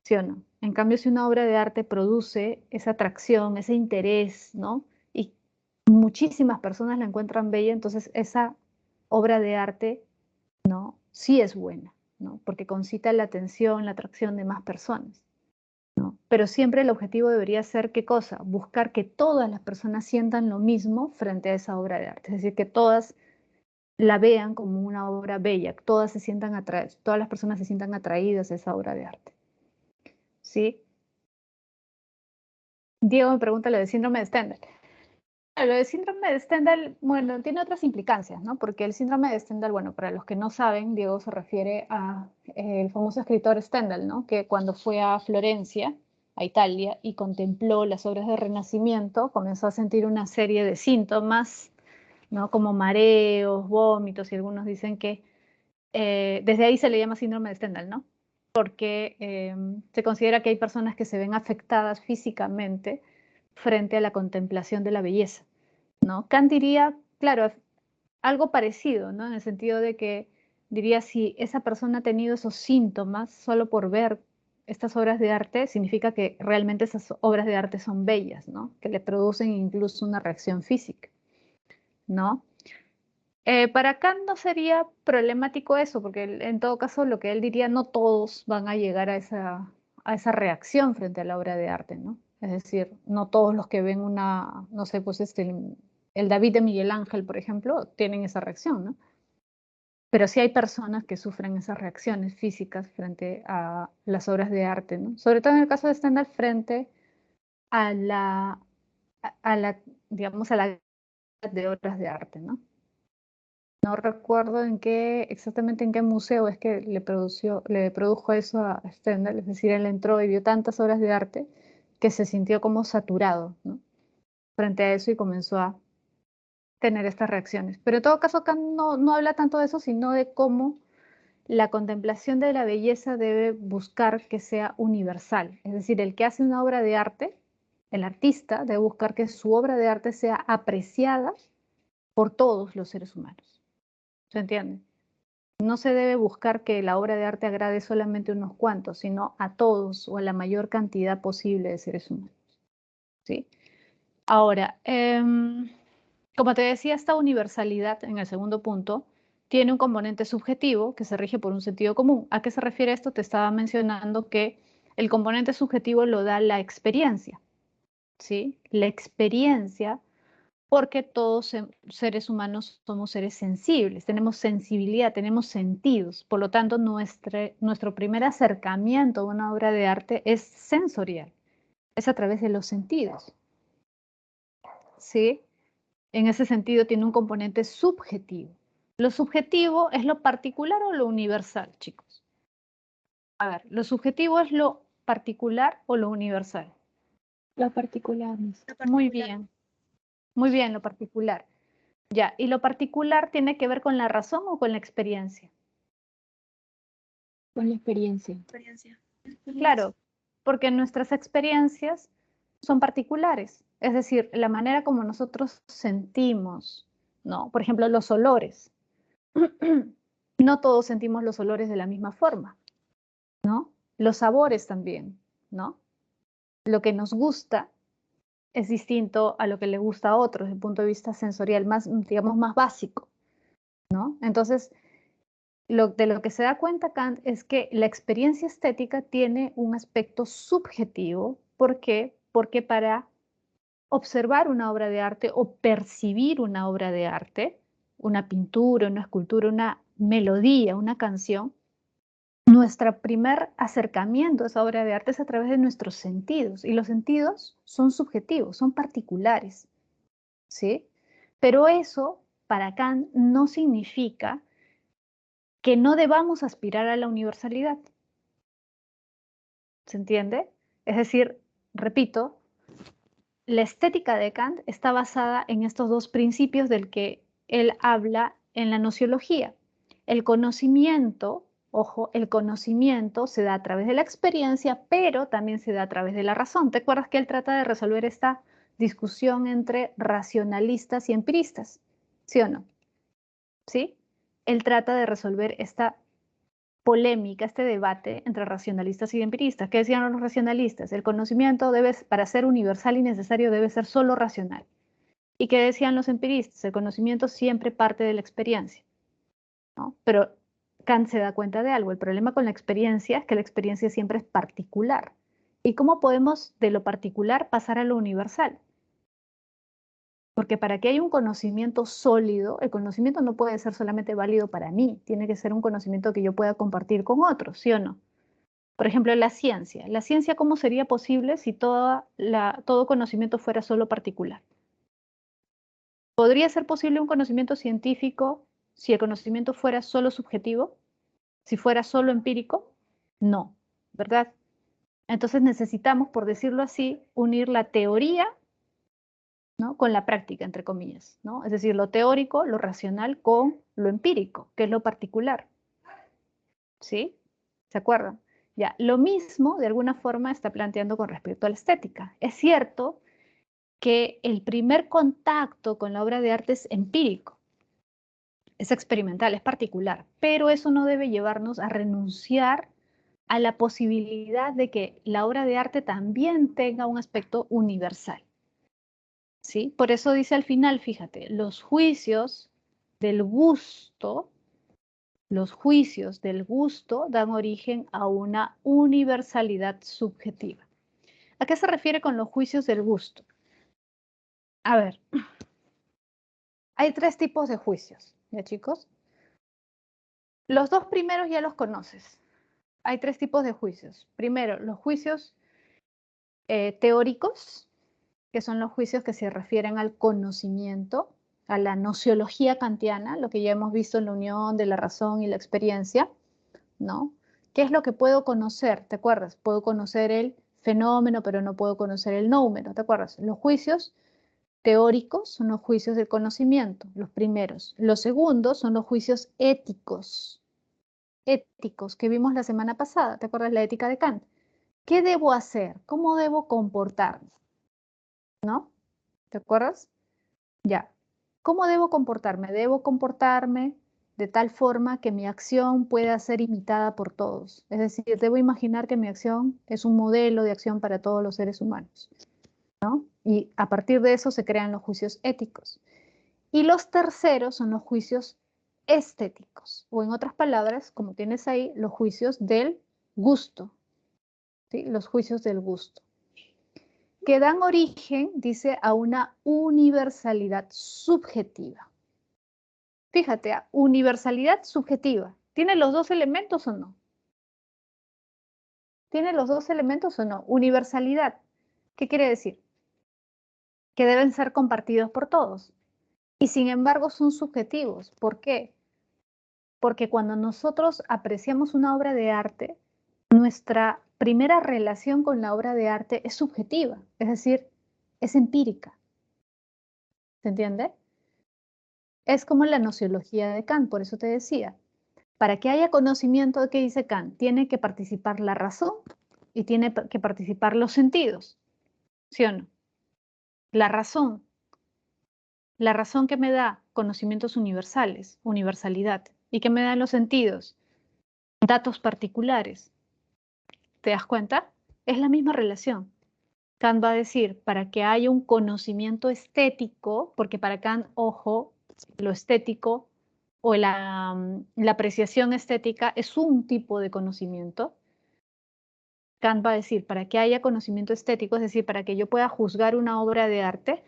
S1: ¿sí o no? En cambio, si una obra de arte produce esa atracción, ese interés, ¿no? Y muchísimas personas la encuentran bella, entonces esa obra de arte, ¿no? Sí es buena, ¿no? Porque concita la atención, la atracción de más personas, ¿no? Pero siempre el objetivo debería ser, ¿qué cosa? Buscar que todas las personas sientan lo mismo frente a esa obra de arte, es decir, que todas la vean como una obra bella, que todas se sientan todas las personas se sientan atraídas a esa obra de arte, ¿sí? Diego me pregunta lo del síndrome de Stendhal. Lo del síndrome de Stendhal, bueno, tiene otras implicancias, ¿no? Porque el síndrome de Stendhal, bueno, para los que no saben, Diego se refiere a el famoso escritor Stendhal, ¿no? Que cuando fue a Florencia, a Italia, y contempló las obras de Renacimiento, comenzó a sentir una serie de síntomas, ¿no? Como mareos, vómitos, y algunos dicen que desde ahí se le llama síndrome de Stendhal, ¿no? Porque se considera que hay personas que se ven afectadas físicamente frente a la contemplación de la belleza, ¿no? Kant diría, claro, algo parecido, ¿no? En el sentido de que diría, si esa persona ha tenido esos síntomas solo por ver estas obras de arte, significa que realmente esas obras de arte son bellas, ¿no? Que le producen incluso una reacción física, ¿no? Para Kant no sería problemático eso, porque en todo caso lo que él diría, no todos van a llegar a esa reacción frente a la obra de arte, ¿no? Es decir, no todos los que ven una, no sé, pues el David de Miguel Ángel, por ejemplo, tienen esa reacción, ¿no? Pero sí hay personas que sufren esas reacciones físicas frente a las obras de arte, ¿no? Sobre todo en el caso de Stendhal frente a la, digamos, a la de obras de arte, ¿no? No recuerdo exactamente en qué museo es que le produjo eso a Stendhal, es decir, él entró y vio tantas obras de arte que se sintió como saturado, ¿no? Frente a eso y comenzó a tener estas reacciones. Pero en todo caso, Kant no habla tanto de eso, sino de cómo la contemplación de la belleza debe buscar que sea universal. Es decir, el que hace una obra de arte, el artista, debe buscar que su obra de arte sea apreciada por todos los seres humanos. ¿Se entiende? No se debe buscar que la obra de arte agrade solamente a unos cuantos, sino a todos o a la mayor cantidad posible de seres humanos, ¿sí? Ahora, como te decía, esta universalidad en el segundo punto tiene un componente subjetivo que se rige por un sentido común. ¿A qué se refiere esto? Te estaba mencionando que el componente subjetivo lo da la experiencia, ¿sí? La experiencia, porque todos seres humanos somos seres sensibles, tenemos sensibilidad, tenemos sentidos. Por lo tanto, nuestro primer acercamiento a una obra de arte es sensorial, es a través de los sentidos, ¿sí? En ese sentido, tiene un componente subjetivo. ¿Lo subjetivo es lo particular o lo universal, chicos? A ver, ¿lo subjetivo es lo particular o lo universal?
S2: Lo particular, Miss.
S1: Muy bien, lo particular. Ya, ¿y lo particular tiene que ver con la razón o con la experiencia?
S2: Con la experiencia.
S1: Claro, porque nuestras experiencias son particulares, es decir, la manera como nosotros sentimos, ¿no? Por ejemplo, los olores. No todos sentimos los olores de la misma forma, ¿no? Los sabores también, ¿no? Lo que nos gusta es distinto a lo que le gusta a otros desde el punto de vista sensorial, más, digamos, más básico, ¿no? Entonces, de lo que se da cuenta Kant es que la experiencia estética tiene un aspecto subjetivo. ¿Por qué? Porque para observar una obra de arte o percibir una obra de arte, una pintura, una escultura, una melodía, una canción, nuestro primer acercamiento a esa obra de arte es a través de nuestros sentidos. Y los sentidos son subjetivos, son particulares, ¿sí? Pero eso, para Kant, no significa que no debamos aspirar a la universalidad. ¿Se entiende? Es decir, repito, la estética de Kant está basada en estos dos principios del que él habla en la nociología. El conocimiento, ojo, el conocimiento se da a través de la experiencia, pero también se da a través de la razón. ¿Te acuerdas que él trata de resolver esta discusión entre racionalistas y empiristas? ¿Sí o no? ¿sí? Él trata de resolver esta polémica, este debate entre racionalistas y empiristas. ¿Qué decían los racionalistas? El conocimiento debe, para ser universal y necesario, debe ser solo racional. ¿Y qué decían los empiristas? El conocimiento siempre parte de la experiencia, ¿no? Pero Kant se da cuenta de algo. El problema con la experiencia es que la experiencia siempre es particular. ¿Y cómo podemos de lo particular pasar a lo universal? Porque para que haya un conocimiento sólido, el conocimiento no puede ser solamente válido para mí, tiene que ser un conocimiento que yo pueda compartir con otros, ¿sí o no? Por ejemplo, la ciencia. La ciencia, ¿cómo sería posible si todo conocimiento fuera solo particular? ¿Podría ser posible un conocimiento científico si el conocimiento fuera solo subjetivo? ¿Si fuera solo empírico? No, ¿verdad? Entonces necesitamos, por decirlo así, unir la teoría, ¿no?, con la práctica, entre comillas, ¿no? Es decir, lo teórico, lo racional, con lo empírico, que es lo particular. ¿Sí? ¿Se acuerdan? Ya, lo mismo, de alguna forma, está planteando con respecto a la estética. Es cierto que el primer contacto con la obra de arte es empírico, es experimental, es particular, pero eso no debe llevarnos a renunciar a la posibilidad de que la obra de arte también tenga un aspecto universal. ¿Sí? Por eso dice al final, fíjate, los juicios del gusto dan origen a una universalidad subjetiva. ¿A qué se refiere con los juicios del gusto? A ver, hay tres tipos de juicios, ¿ya, chicos? Los dos primeros ya los conoces. Hay tres tipos de juicios. Primero, los juicios teóricos, que son los juicios que se refieren al conocimiento, a la nociología kantiana, lo que ya hemos visto en la unión de la razón y la experiencia, ¿no? ¿Qué es lo que puedo conocer? ¿Te acuerdas? Puedo conocer el fenómeno, pero no puedo conocer el noumeno, ¿te acuerdas? Los juicios teóricos son los juicios del conocimiento, los primeros. Los segundos son los juicios éticos que vimos la semana pasada, ¿te acuerdas? La ética de Kant. ¿Qué debo hacer? ¿Cómo debo comportarme? ¿No? ¿Te acuerdas? Ya. ¿Cómo debo comportarme? Debo comportarme de tal forma que mi acción pueda ser imitada por todos. Es decir, debo imaginar que mi acción es un modelo de acción para todos los seres humanos, ¿no? Y a partir de eso se crean los juicios éticos. Y los terceros son los juicios estéticos, o en otras palabras, como tienes ahí, los juicios del gusto, ¿sí? Los juicios del gusto, que dan origen, dice, a una universalidad subjetiva. Fíjate, universalidad subjetiva. ¿Tiene los dos elementos o no? ¿Tiene los dos elementos o no? Universalidad. ¿Qué quiere decir? Que deben ser compartidos por todos. Y sin embargo son subjetivos. ¿Por qué? Porque cuando nosotros apreciamos una obra de arte, nuestra primera relación con la obra de arte es subjetiva, es decir, es empírica. ¿Se entiende? Es como la nociología de Kant, por eso te decía. Para que haya conocimiento de qué dice Kant, tiene que participar la razón y tiene que participar los sentidos, ¿sí o no? La razón que me da conocimientos universales, universalidad, y que me dan los sentidos, datos particulares. ¿Te das cuenta? Es la misma relación. Kant va a decir, para que haya un conocimiento estético, porque para Kant, ojo, lo estético o la apreciación estética es un tipo de conocimiento. Kant va a decir, para que haya conocimiento estético, es decir, para que yo pueda juzgar una obra de arte,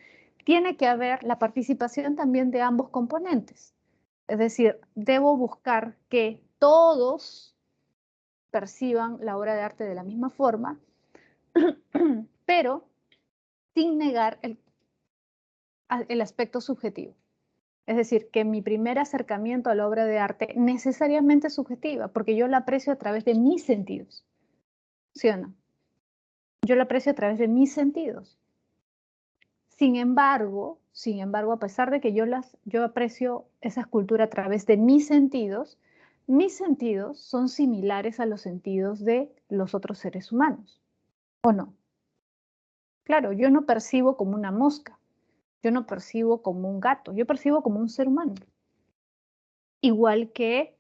S1: tiene que haber la participación también de ambos componentes. Es decir, debo buscar que todos perciban la obra de arte de la misma forma, pero sin negar el aspecto subjetivo. Es decir, que mi primer acercamiento a la obra de arte necesariamente es subjetiva, porque yo la aprecio a través de mis sentidos. ¿Sí o no? Yo la aprecio a través de mis sentidos. Sin embargo, a pesar de que yo aprecio esa escultura a través de mis sentidos son similares a los sentidos de los otros seres humanos. ¿O no? Claro, yo no percibo como una mosca, yo no percibo como un gato, yo percibo como un ser humano. igual que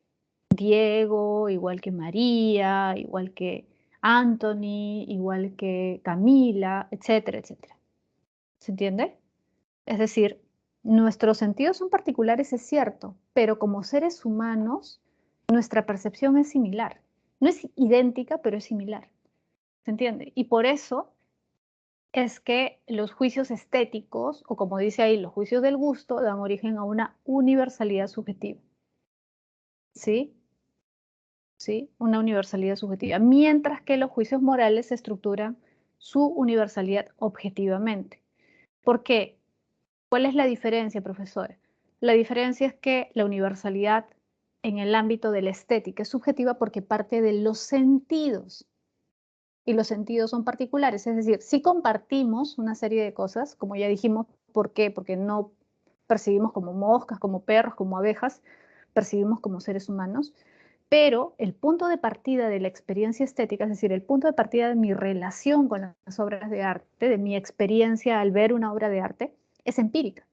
S1: Diego, igual que María, igual que Anthony, igual que Camila, etcétera, etcétera. ¿Se entiende? Es decir, nuestros sentidos son particulares, es cierto, pero como seres humanos, nuestra percepción es similar. No es idéntica, pero es similar. ¿Se entiende? Y por eso es que los juicios estéticos, o como dice ahí, los juicios del gusto, dan origen a una universalidad subjetiva. ¿Sí? ¿Sí? Una universalidad subjetiva. Mientras que los juicios morales estructuran su universalidad objetivamente. ¿Por qué? ¿Cuál es la diferencia, profesor? La diferencia es que la universalidad en el ámbito de la estética es subjetiva porque parte de los sentidos. Y los sentidos son particulares, es decir, si compartimos una serie de cosas, como ya dijimos, ¿por qué? Porque no percibimos como moscas, como perros, como abejas, percibimos como seres humanos, pero el punto de partida de la experiencia estética, es decir, el punto de partida de mi relación con las obras de arte, de mi experiencia al ver una obra de arte, es empírica.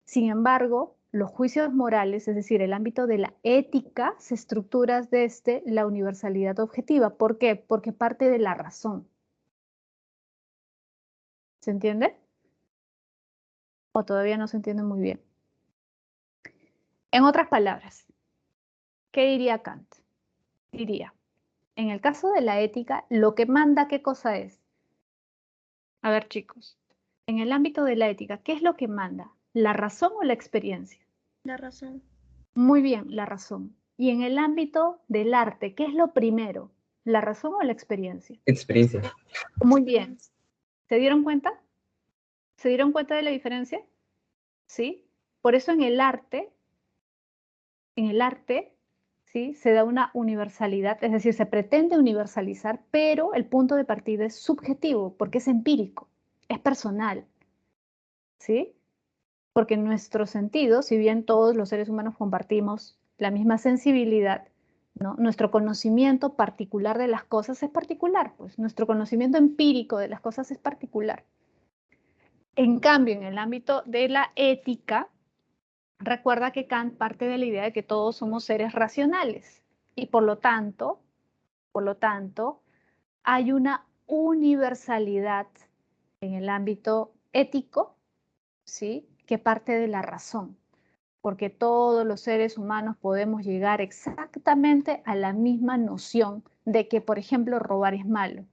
S1: Sin embargo, los juicios morales, es decir, el ámbito de la ética, se estructura desde la universalidad objetiva. ¿Por qué? Porque parte de la razón. ¿Se entiende? ¿O todavía no se entiende muy bien? En otras palabras, ¿qué diría Kant? Diría, en el caso de la ética, lo que manda, ¿qué cosa es? A ver, chicos, en el ámbito de la ética, ¿qué es lo que manda? ¿La razón o la experiencia?
S2: La razón.
S1: Muy bien, la razón. Y en el ámbito del arte, ¿qué es lo primero? ¿La razón o la experiencia?
S3: Experiencia.
S1: Muy bien. ¿Se dieron cuenta? ¿Se dieron cuenta de la diferencia? ¿Sí? Por eso en el arte, ¿sí? Se da una universalidad, es decir, se pretende universalizar, pero el punto de partida es subjetivo, porque es empírico, es personal, ¿sí? Porque nuestros sentidos, si bien todos los seres humanos compartimos la misma sensibilidad, ¿no? Nuestro conocimiento particular de las cosas es particular, pues nuestro conocimiento empírico de las cosas es particular. En cambio, en el ámbito de la ética, recuerda que Kant parte de la idea de que todos somos seres racionales y por lo tanto, hay una universalidad en el ámbito ético, ¿sí? Que parte de la razón, porque todos los seres humanos podemos llegar exactamente a la misma noción de que, por ejemplo, robar es malo,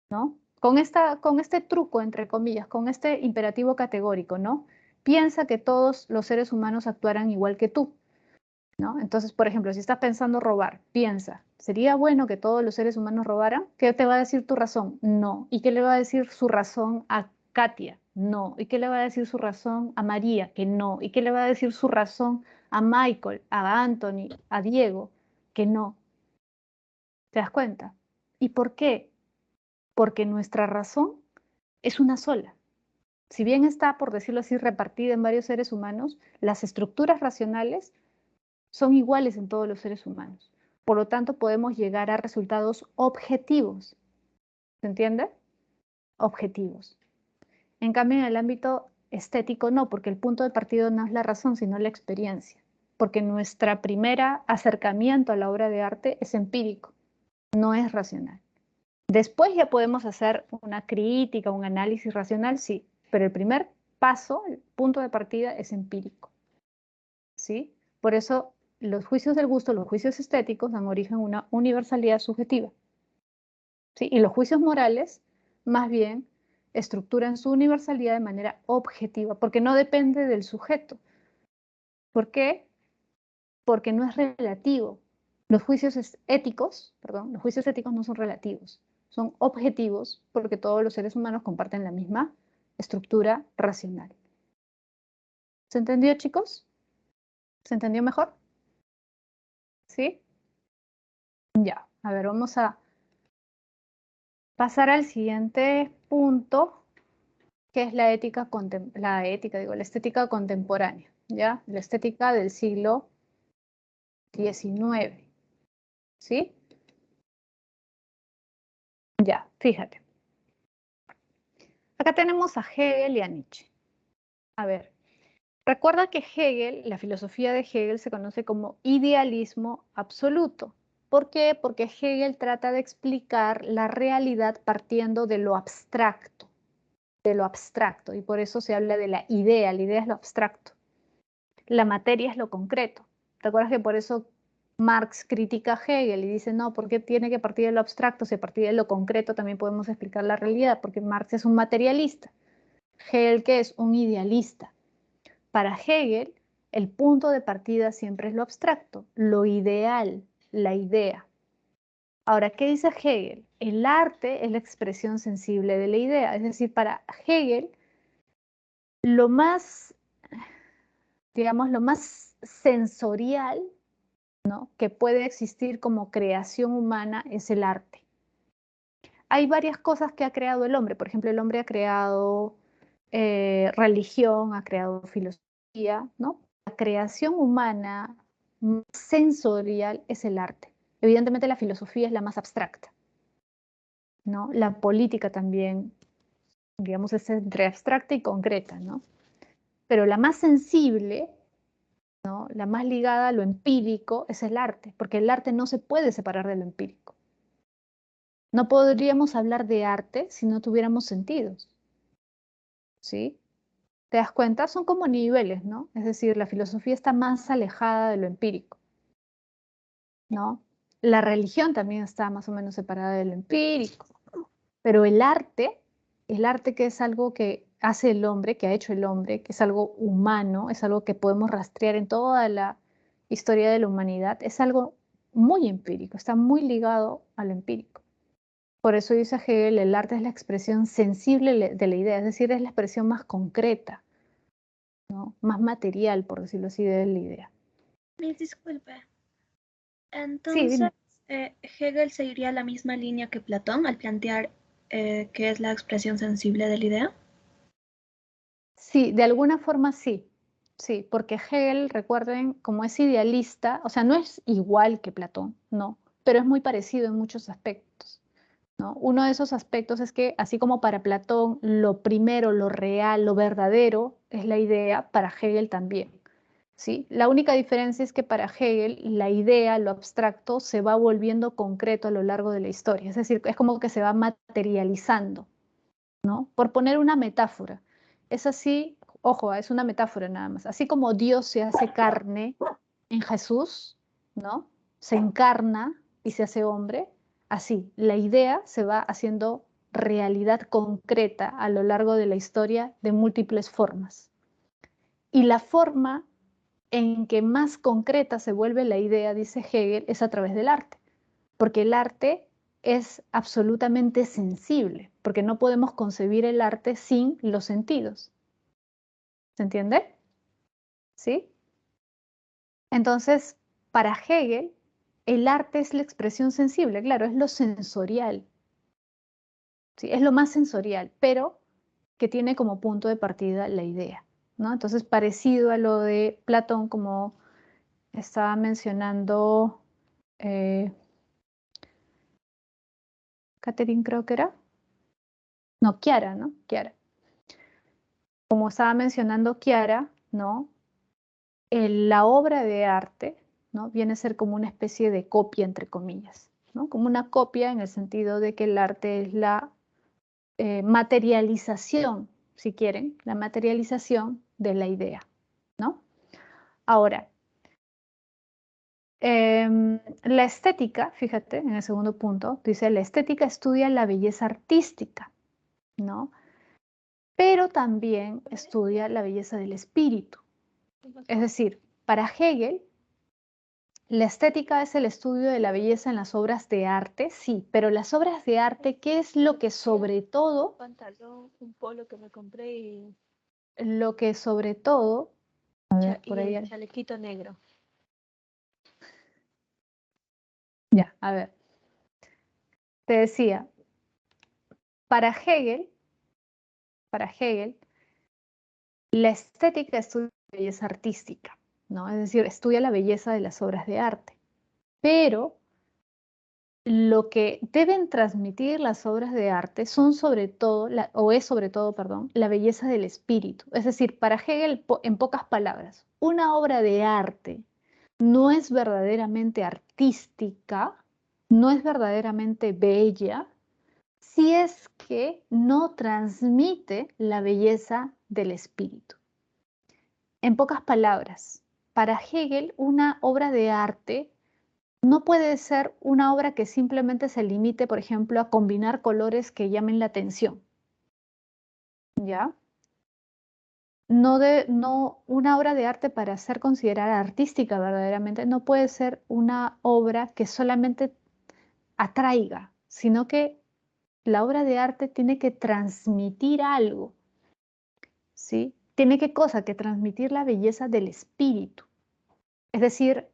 S1: ¿no? Con este truco, entre comillas, con este imperativo categórico, ¿no? Piensa que todos los seres humanos actuaran igual que tú, ¿no? Entonces, por ejemplo, si estás pensando robar, piensa, ¿sería bueno que todos los seres humanos robaran? ¿Qué te va a decir tu razón? No. ¿Y qué le va a decir su razón a Katia? No. ¿Y qué le va a decir su razón a María? Que no. ¿Y qué le va a decir su razón a Michael, a Anthony, a Diego? Que no. ¿Te das cuenta? ¿Y por qué? Porque nuestra razón es una sola. Si bien está, por decirlo así, repartida en varios seres humanos, las estructuras racionales son iguales en todos los seres humanos. Por lo tanto, podemos llegar a resultados objetivos. ¿Se entiende? Objetivos. En cambio, en el ámbito estético no, porque el punto de partida no es la razón, sino la experiencia. Porque nuestro primer acercamiento a la obra de arte es empírico, no es racional. Después ya podemos hacer una crítica, un análisis racional, sí, pero el primer paso, el punto de partida es empírico. ¿Sí? Por eso los juicios del gusto, los juicios estéticos dan origen a una universalidad subjetiva. ¿Sí? Y los juicios morales, más bien, estructuran su universalidad de manera objetiva, porque no depende del sujeto. ¿Por qué? Porque no es relativo. Los juicios éticos, perdón, los juicios éticos no son relativos, son objetivos porque todos los seres humanos comparten la misma estructura racional. ¿Se entendió, chicos? ¿Se entendió mejor? ¿Sí? Ya, a ver, vamos a pasar al siguiente punto, que es la la estética contemporánea, ¿ya? La estética del siglo XIX, ¿sí? Ya, fíjate. Acá tenemos a Hegel y a Nietzsche. A ver, Recuerda que Hegel, la filosofía de Hegel se conoce como idealismo absoluto. ¿Por qué? Porque Hegel trata de explicar la realidad partiendo de lo abstracto, y por eso se habla de la idea es lo abstracto. La materia es lo concreto. ¿Te acuerdas que por eso Marx critica a Hegel y dice, no, ¿por qué tiene que partir de lo abstracto? Si a partir de lo concreto también podemos explicar la realidad, porque Marx es un materialista. Hegel, ¿qué es? Un idealista. Para Hegel, el punto de partida siempre es lo abstracto, lo ideal, la idea. Ahora, ¿qué dice Hegel? El arte es la expresión sensible de la idea. Es decir, para Hegel, lo más, digamos, lo más sensorial, ¿no?, que puede existir como creación humana es el arte. Hay varias cosas que ha creado el hombre. Por ejemplo, el hombre ha creado religión, ha creado filosofía, ¿no? La creación humana más sensorial es el arte. Evidentemente la filosofía es la más abstracta, ¿no? La política también, digamos, es entre abstracta y concreta, ¿no? Pero la más sensible, ¿no?, la más ligada a lo empírico es el arte, porque el arte no se puede separar de lo empírico. No podríamos hablar de arte si no tuviéramos sentidos, ¿sí? ¿Te das cuenta? Son como niveles, ¿no? Es decir, la filosofía está más alejada de lo empírico, ¿no? La religión también está más o menos separada de lo empírico, pero el arte que es algo que hace el hombre, que ha hecho el hombre, que es algo humano, es algo que podemos rastrear en toda la historia de la humanidad, es algo muy empírico, está muy ligado a lo empírico. Por eso dice Hegel, el arte es la expresión sensible de la idea, es decir, es la expresión más concreta, ¿no?, más material, por decirlo así, de la idea.
S3: Miss, disculpe.
S1: Sí,
S3: Entonces,
S1: dime.
S3: Hegel seguiría la misma línea que Platón al plantear que es la expresión sensible de la idea.
S1: Sí, de alguna forma sí. Sí, porque Hegel, recuerden, como es idealista, o sea, no es igual que Platón, no, pero es muy parecido en muchos aspectos, ¿no? Uno de esos aspectos es que, así como para Platón lo primero, lo real, lo verdadero es la idea, para Hegel también, ¿sí? La única diferencia es que para Hegel la idea, lo abstracto, se va volviendo concreto a lo largo de la historia, es decir, es como que se va materializando, ¿no? Por poner una metáfora, es así, ojo, es una metáfora nada más, así como Dios se hace carne en Jesús, ¿no? Se encarna y se hace hombre, así, la idea se va haciendo realidad concreta a lo largo de la historia de múltiples formas. Y la forma en que más concreta se vuelve la idea, dice Hegel, es a través del arte, porque el arte es absolutamente sensible, porque no podemos concebir el arte sin los sentidos. ¿Se entiende? ¿Sí? Entonces, para Hegel, el arte es la expresión sensible, claro, es lo sensorial, ¿sí? Es lo más sensorial, pero que tiene como punto de partida la idea, ¿no? Entonces, parecido a lo de Platón, como estaba mencionando Catherine, creo que era. No, Chiara, ¿no? Chiara. Como estaba mencionando Chiara, ¿no? La obra de arte, ¿no?, viene a ser como una especie de copia, entre comillas, ¿no? Como una copia en el sentido de que el arte es la materialización, si quieren, la materialización de la idea, ¿no? Ahora, la estética, fíjate, en el segundo punto, dice, la estética estudia la belleza artística, ¿no? Pero también estudia la belleza del espíritu. Es decir, para Hegel, la estética es el estudio de la belleza en las obras de arte, sí, pero las obras de arte, ¿qué es lo que sobre todo,
S2: Un pantalón, un polo que me compré y,
S1: lo que sobre todo, por
S2: y
S1: ahí,
S2: el chalequito negro?
S1: ya, a ver, te decía, para Hegel, la estética estudia la belleza artística, ¿no? Es decir, estudia la belleza de las obras de arte, pero lo que deben transmitir las obras de arte son sobre todo, es sobre todo, perdón, la belleza del espíritu. Es decir, para Hegel, en pocas palabras, una obra de arte no es verdaderamente artística, no es verdaderamente bella, si es que no transmite la belleza del espíritu. En pocas palabras, para Hegel, una obra de arte no puede ser una obra que simplemente se limite, por ejemplo, a combinar colores que llamen la atención. ¿Ya? Una obra de arte para ser considerada artística verdaderamente no puede ser una obra que solamente atraiga, sino que la obra de arte tiene que transmitir algo, ¿sí? Tiene que transmitir la belleza del espíritu. Es decir,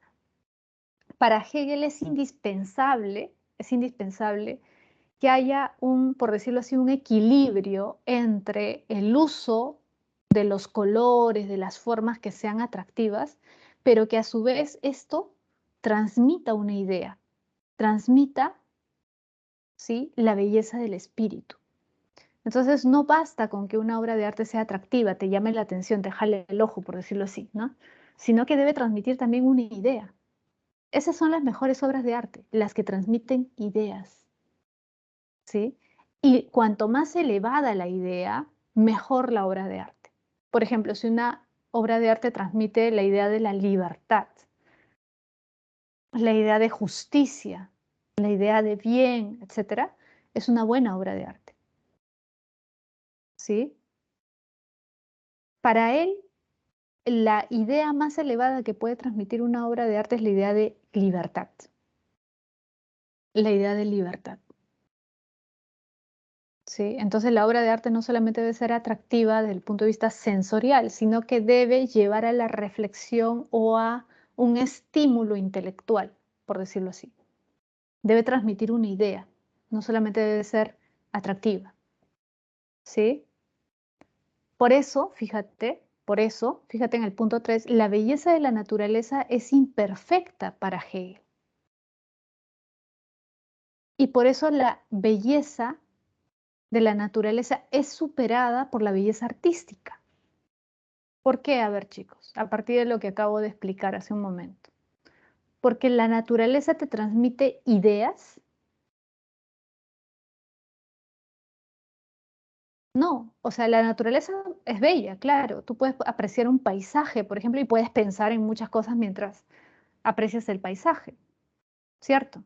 S1: para Hegel es indispensable que haya por decirlo así, un equilibrio entre el uso de los colores, de las formas que sean atractivas, pero que a su vez esto transmita una idea, transmita, ¿sí?, la belleza del espíritu. Entonces no basta con que una obra de arte sea atractiva, te llame la atención, te jale el ojo, por decirlo así, ¿no? Sino que debe transmitir también una idea. Esas son las mejores obras de arte, las que transmiten ideas, ¿sí? Y cuanto más elevada la idea, mejor la obra de arte. Por ejemplo, si una obra de arte transmite la idea de la libertad, la idea de justicia, la idea de bien, etc., es una buena obra de arte, ¿sí? Para él, la idea más elevada que puede transmitir una obra de arte es la idea de libertad. La idea de libertad. ¿Sí? Entonces la obra de arte no solamente debe ser atractiva desde el punto de vista sensorial, sino que debe llevar a la reflexión o a un estímulo intelectual, por decirlo así. Debe transmitir una idea, no solamente debe ser atractiva. ¿Sí? Fíjate en el punto 3, la belleza de la naturaleza es imperfecta para Hegel. Y por eso la belleza de la naturaleza es superada por la belleza artística. ¿Por qué? A ver, chicos, a partir de lo que acabo de explicar hace un momento. Porque la naturaleza te transmite ideas. No, o sea, la naturaleza es bella, claro. Tú puedes apreciar un paisaje, por ejemplo, y puedes pensar en muchas cosas mientras aprecias el paisaje, ¿cierto?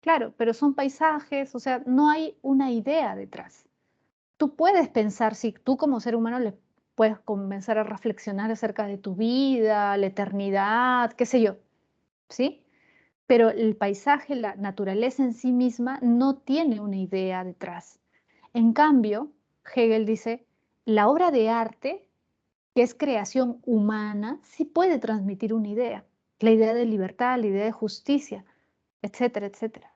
S1: Claro, pero son paisajes, o sea, no hay una idea detrás. Tú puedes pensar, si tú como ser humano le puedes comenzar a reflexionar acerca de tu vida, la eternidad, qué sé yo, ¿sí? Pero el paisaje, la naturaleza en sí misma no tiene una idea detrás. En cambio, Hegel dice, la obra de arte, que es creación humana, sí puede transmitir una idea, la idea de libertad, la idea de justicia, etcétera, etcétera.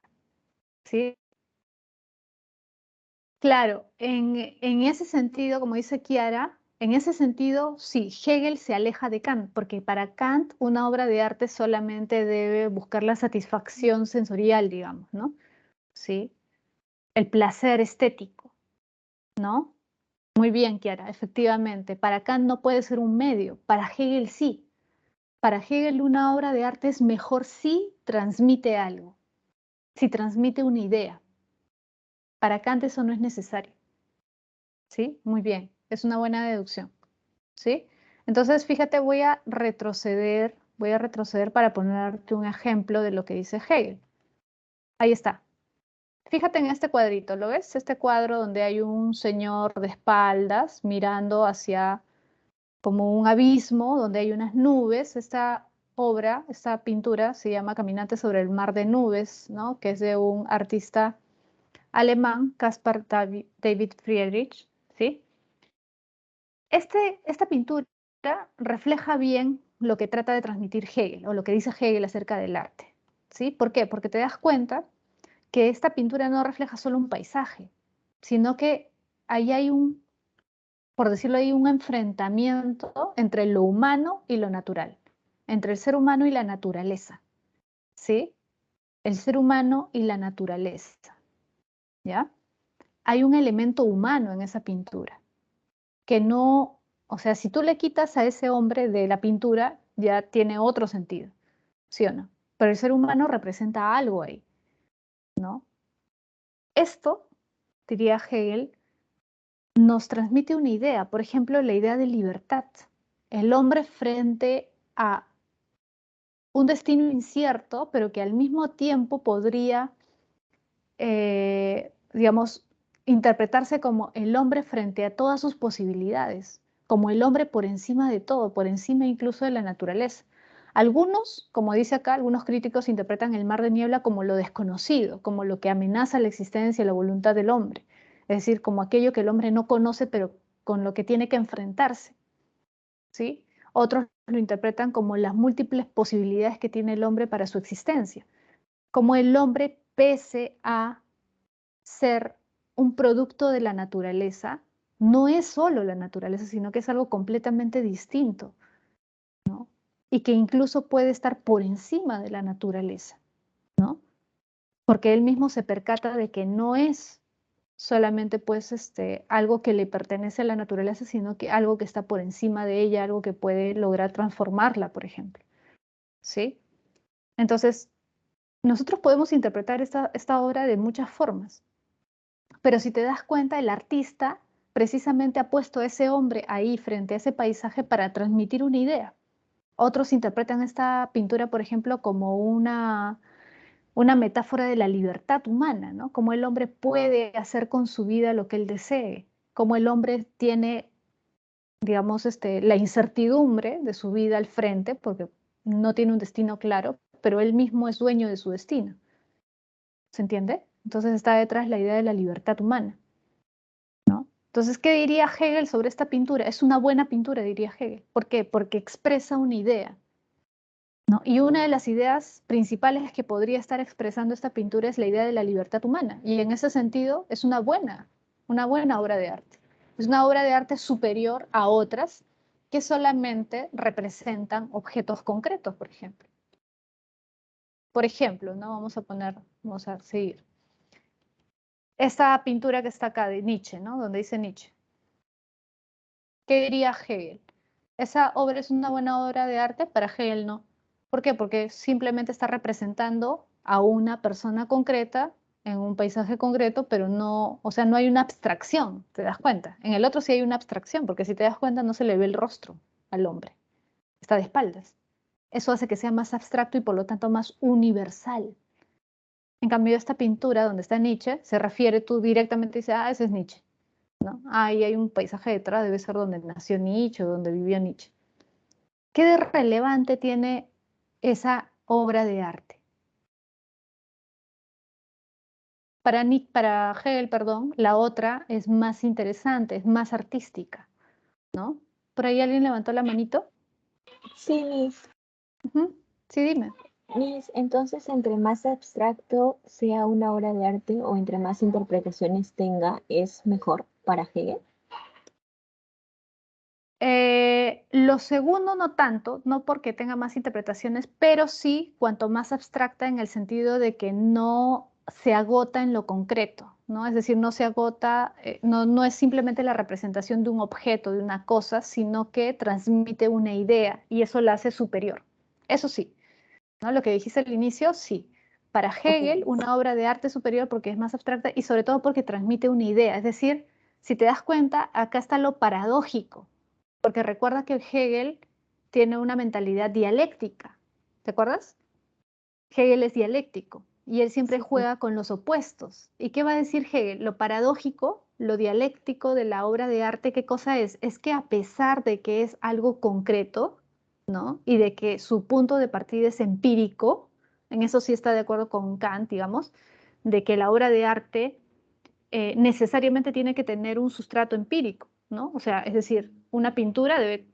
S1: ¿Sí? Claro, en ese sentido, como dice Chiara, en ese sentido, sí, Hegel se aleja de Kant, porque para Kant una obra de arte solamente debe buscar la satisfacción sensorial, digamos, ¿no? Sí, el placer estético, ¿no? Muy bien, Chiara, efectivamente, para Kant no puede ser un medio, para Hegel sí. Para Hegel una obra de arte es mejor si transmite algo, si transmite una idea. Para Kant eso no es necesario. ¿Sí? Muy bien, es una buena deducción. ¿Sí? Entonces, fíjate, voy a retroceder para ponerte un ejemplo de lo que dice Hegel. Ahí está. Fíjate en este cuadrito, ¿lo ves? Este cuadro donde hay un señor de espaldas mirando hacia como un abismo, donde hay unas nubes. Esta obra, esta pintura se llama Caminante sobre el mar de nubes, ¿no? Que es de un artista alemán, Caspar David Friedrich, ¿sí? Esta pintura refleja bien lo que trata de transmitir Hegel o lo que dice Hegel acerca del arte. ¿Sí? ¿Por qué? Porque te das cuenta que esta pintura no refleja solo un paisaje, sino que ahí hay por decirlo ahí, un enfrentamiento entre lo humano y lo natural, entre el ser humano y la naturaleza. ¿Sí? el ser humano y la naturaleza, ¿ya? Hay un elemento humano en esa pintura, que no, o sea, si tú le quitas a ese hombre de la pintura, ya tiene otro sentido, ¿sí o no? Pero el ser humano representa algo ahí, ¿no? Esto, diría Hegel, nos transmite una idea, por ejemplo, la idea de libertad. El hombre frente a un destino incierto, pero que al mismo tiempo podría, digamos, interpretarse como el hombre frente a todas sus posibilidades, como el hombre por encima de todo, por encima incluso de la naturaleza. Algunos, como dice acá, algunos críticos interpretan el mar de niebla como lo desconocido, como lo que amenaza la existencia y la voluntad del hombre, es decir, como aquello que el hombre no conoce, pero con lo que tiene que enfrentarse, ¿sí? Otros lo interpretan como las múltiples posibilidades que tiene el hombre para su existencia, como el hombre, pese a ser un producto de la naturaleza, no es solo la naturaleza, sino que es algo completamente distinto, ¿no? Y que incluso puede estar por encima de la naturaleza, ¿no? Porque él mismo se percata de que no es solamente pues algo que le pertenece a la naturaleza, sino que algo que está por encima de ella, algo que puede lograr transformarla, por ejemplo, ¿sí? Entonces, nosotros podemos interpretar esta obra de muchas formas, pero si te das cuenta, el artista precisamente ha puesto a ese hombre ahí frente a ese paisaje para transmitir una idea. Otros interpretan esta pintura, por ejemplo, como una metáfora de la libertad humana, ¿no? Cómo el hombre puede hacer con su vida lo que él desee, cómo el hombre tiene, digamos, la incertidumbre de su vida al frente, porque no tiene un destino claro, pero él mismo es dueño de su destino. ¿Se entiende? Entonces está detrás la idea de la libertad humana, ¿no? Entonces, ¿qué diría Hegel sobre esta pintura? Es una buena pintura, diría Hegel. ¿Por qué? Porque expresa una idea, ¿no? Y una de las ideas principales que podría estar expresando esta pintura es la idea de la libertad humana. Y en ese sentido es una buena obra de arte. Es una obra de arte superior a otras que solamente representan objetos concretos, por ejemplo. Por ejemplo, ¿no? Vamos a seguir. Esta pintura que está acá de Nietzsche, ¿no? Donde dice Nietzsche. ¿Qué diría Hegel? ¿Esa obra es una buena obra de arte? Para Hegel no. ¿Por qué? Porque simplemente está representando a una persona concreta en un paisaje concreto, pero no, o sea, no hay una abstracción, ¿te das cuenta? En el otro sí hay una abstracción, porque si te das cuenta no se le ve el rostro al hombre, está de espaldas. Eso hace que sea más abstracto y por lo tanto más universal. En cambio, esta pintura donde está Nietzsche, se refiere, tú directamente dices, ah, ese es Nietzsche, ¿no? Ahí hay un paisaje detrás, debe ser donde nació Nietzsche o donde vivió Nietzsche. ¿Qué de relevante tiene esa obra de arte? Para Hegel, perdón, la otra es más interesante, es más artística, ¿no? ¿Por ahí alguien levantó la manito?
S2: Sí, Miss.
S1: Ujú. Sí, dime.
S2: Miss, entonces entre más abstracto sea una obra de arte o entre más interpretaciones tenga, ¿es mejor para Hegel?
S1: Lo segundo no tanto, no porque tenga más interpretaciones, pero sí cuanto más abstracta en el sentido de que no se agota en lo concreto, ¿no? Es decir, no se agota, no es simplemente la representación de un objeto, de una cosa, sino que transmite una idea y eso la hace superior. Eso sí, ¿no? Lo que dijiste al inicio, sí. Para Hegel,
S2: Ok.
S1: una obra de arte es superior porque es más abstracta y sobre todo porque transmite una idea. Es decir, si te das cuenta, acá está lo paradójico, porque recuerda que Hegel tiene una mentalidad dialéctica. ¿Te acuerdas? Hegel es dialéctico y él siempre
S2: Sí.
S1: juega con los opuestos. ¿Y qué va a decir Hegel? Lo paradójico, lo dialéctico de la obra de arte, ¿qué cosa es? Es que a pesar de que es algo concreto, ¿no? Y de que su punto de partida es empírico, en eso sí está de acuerdo con Kant, digamos, de que la obra de arte necesariamente tiene que tener un sustrato empírico, ¿no? O sea, es decir, una pintura debe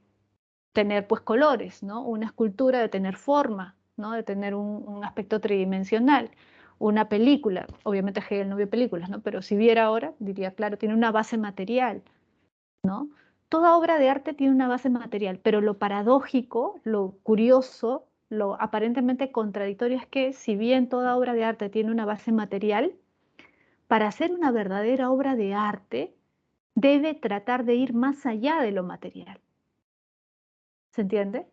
S1: tener pues colores, ¿no? Una escultura de tener forma, ¿no? De tener un aspecto tridimensional. Una película, obviamente Hegel no vio películas, ¿no? Pero si viera ahora, diría, claro, tiene una base material, ¿no? Toda obra de arte tiene una base material, pero lo paradójico, lo curioso lo aparentemente contradictorio es que si bien toda obra de arte tiene una base material, para hacer una verdadera obra de arte debe tratar de ir más allá de lo material. ¿Se entiende?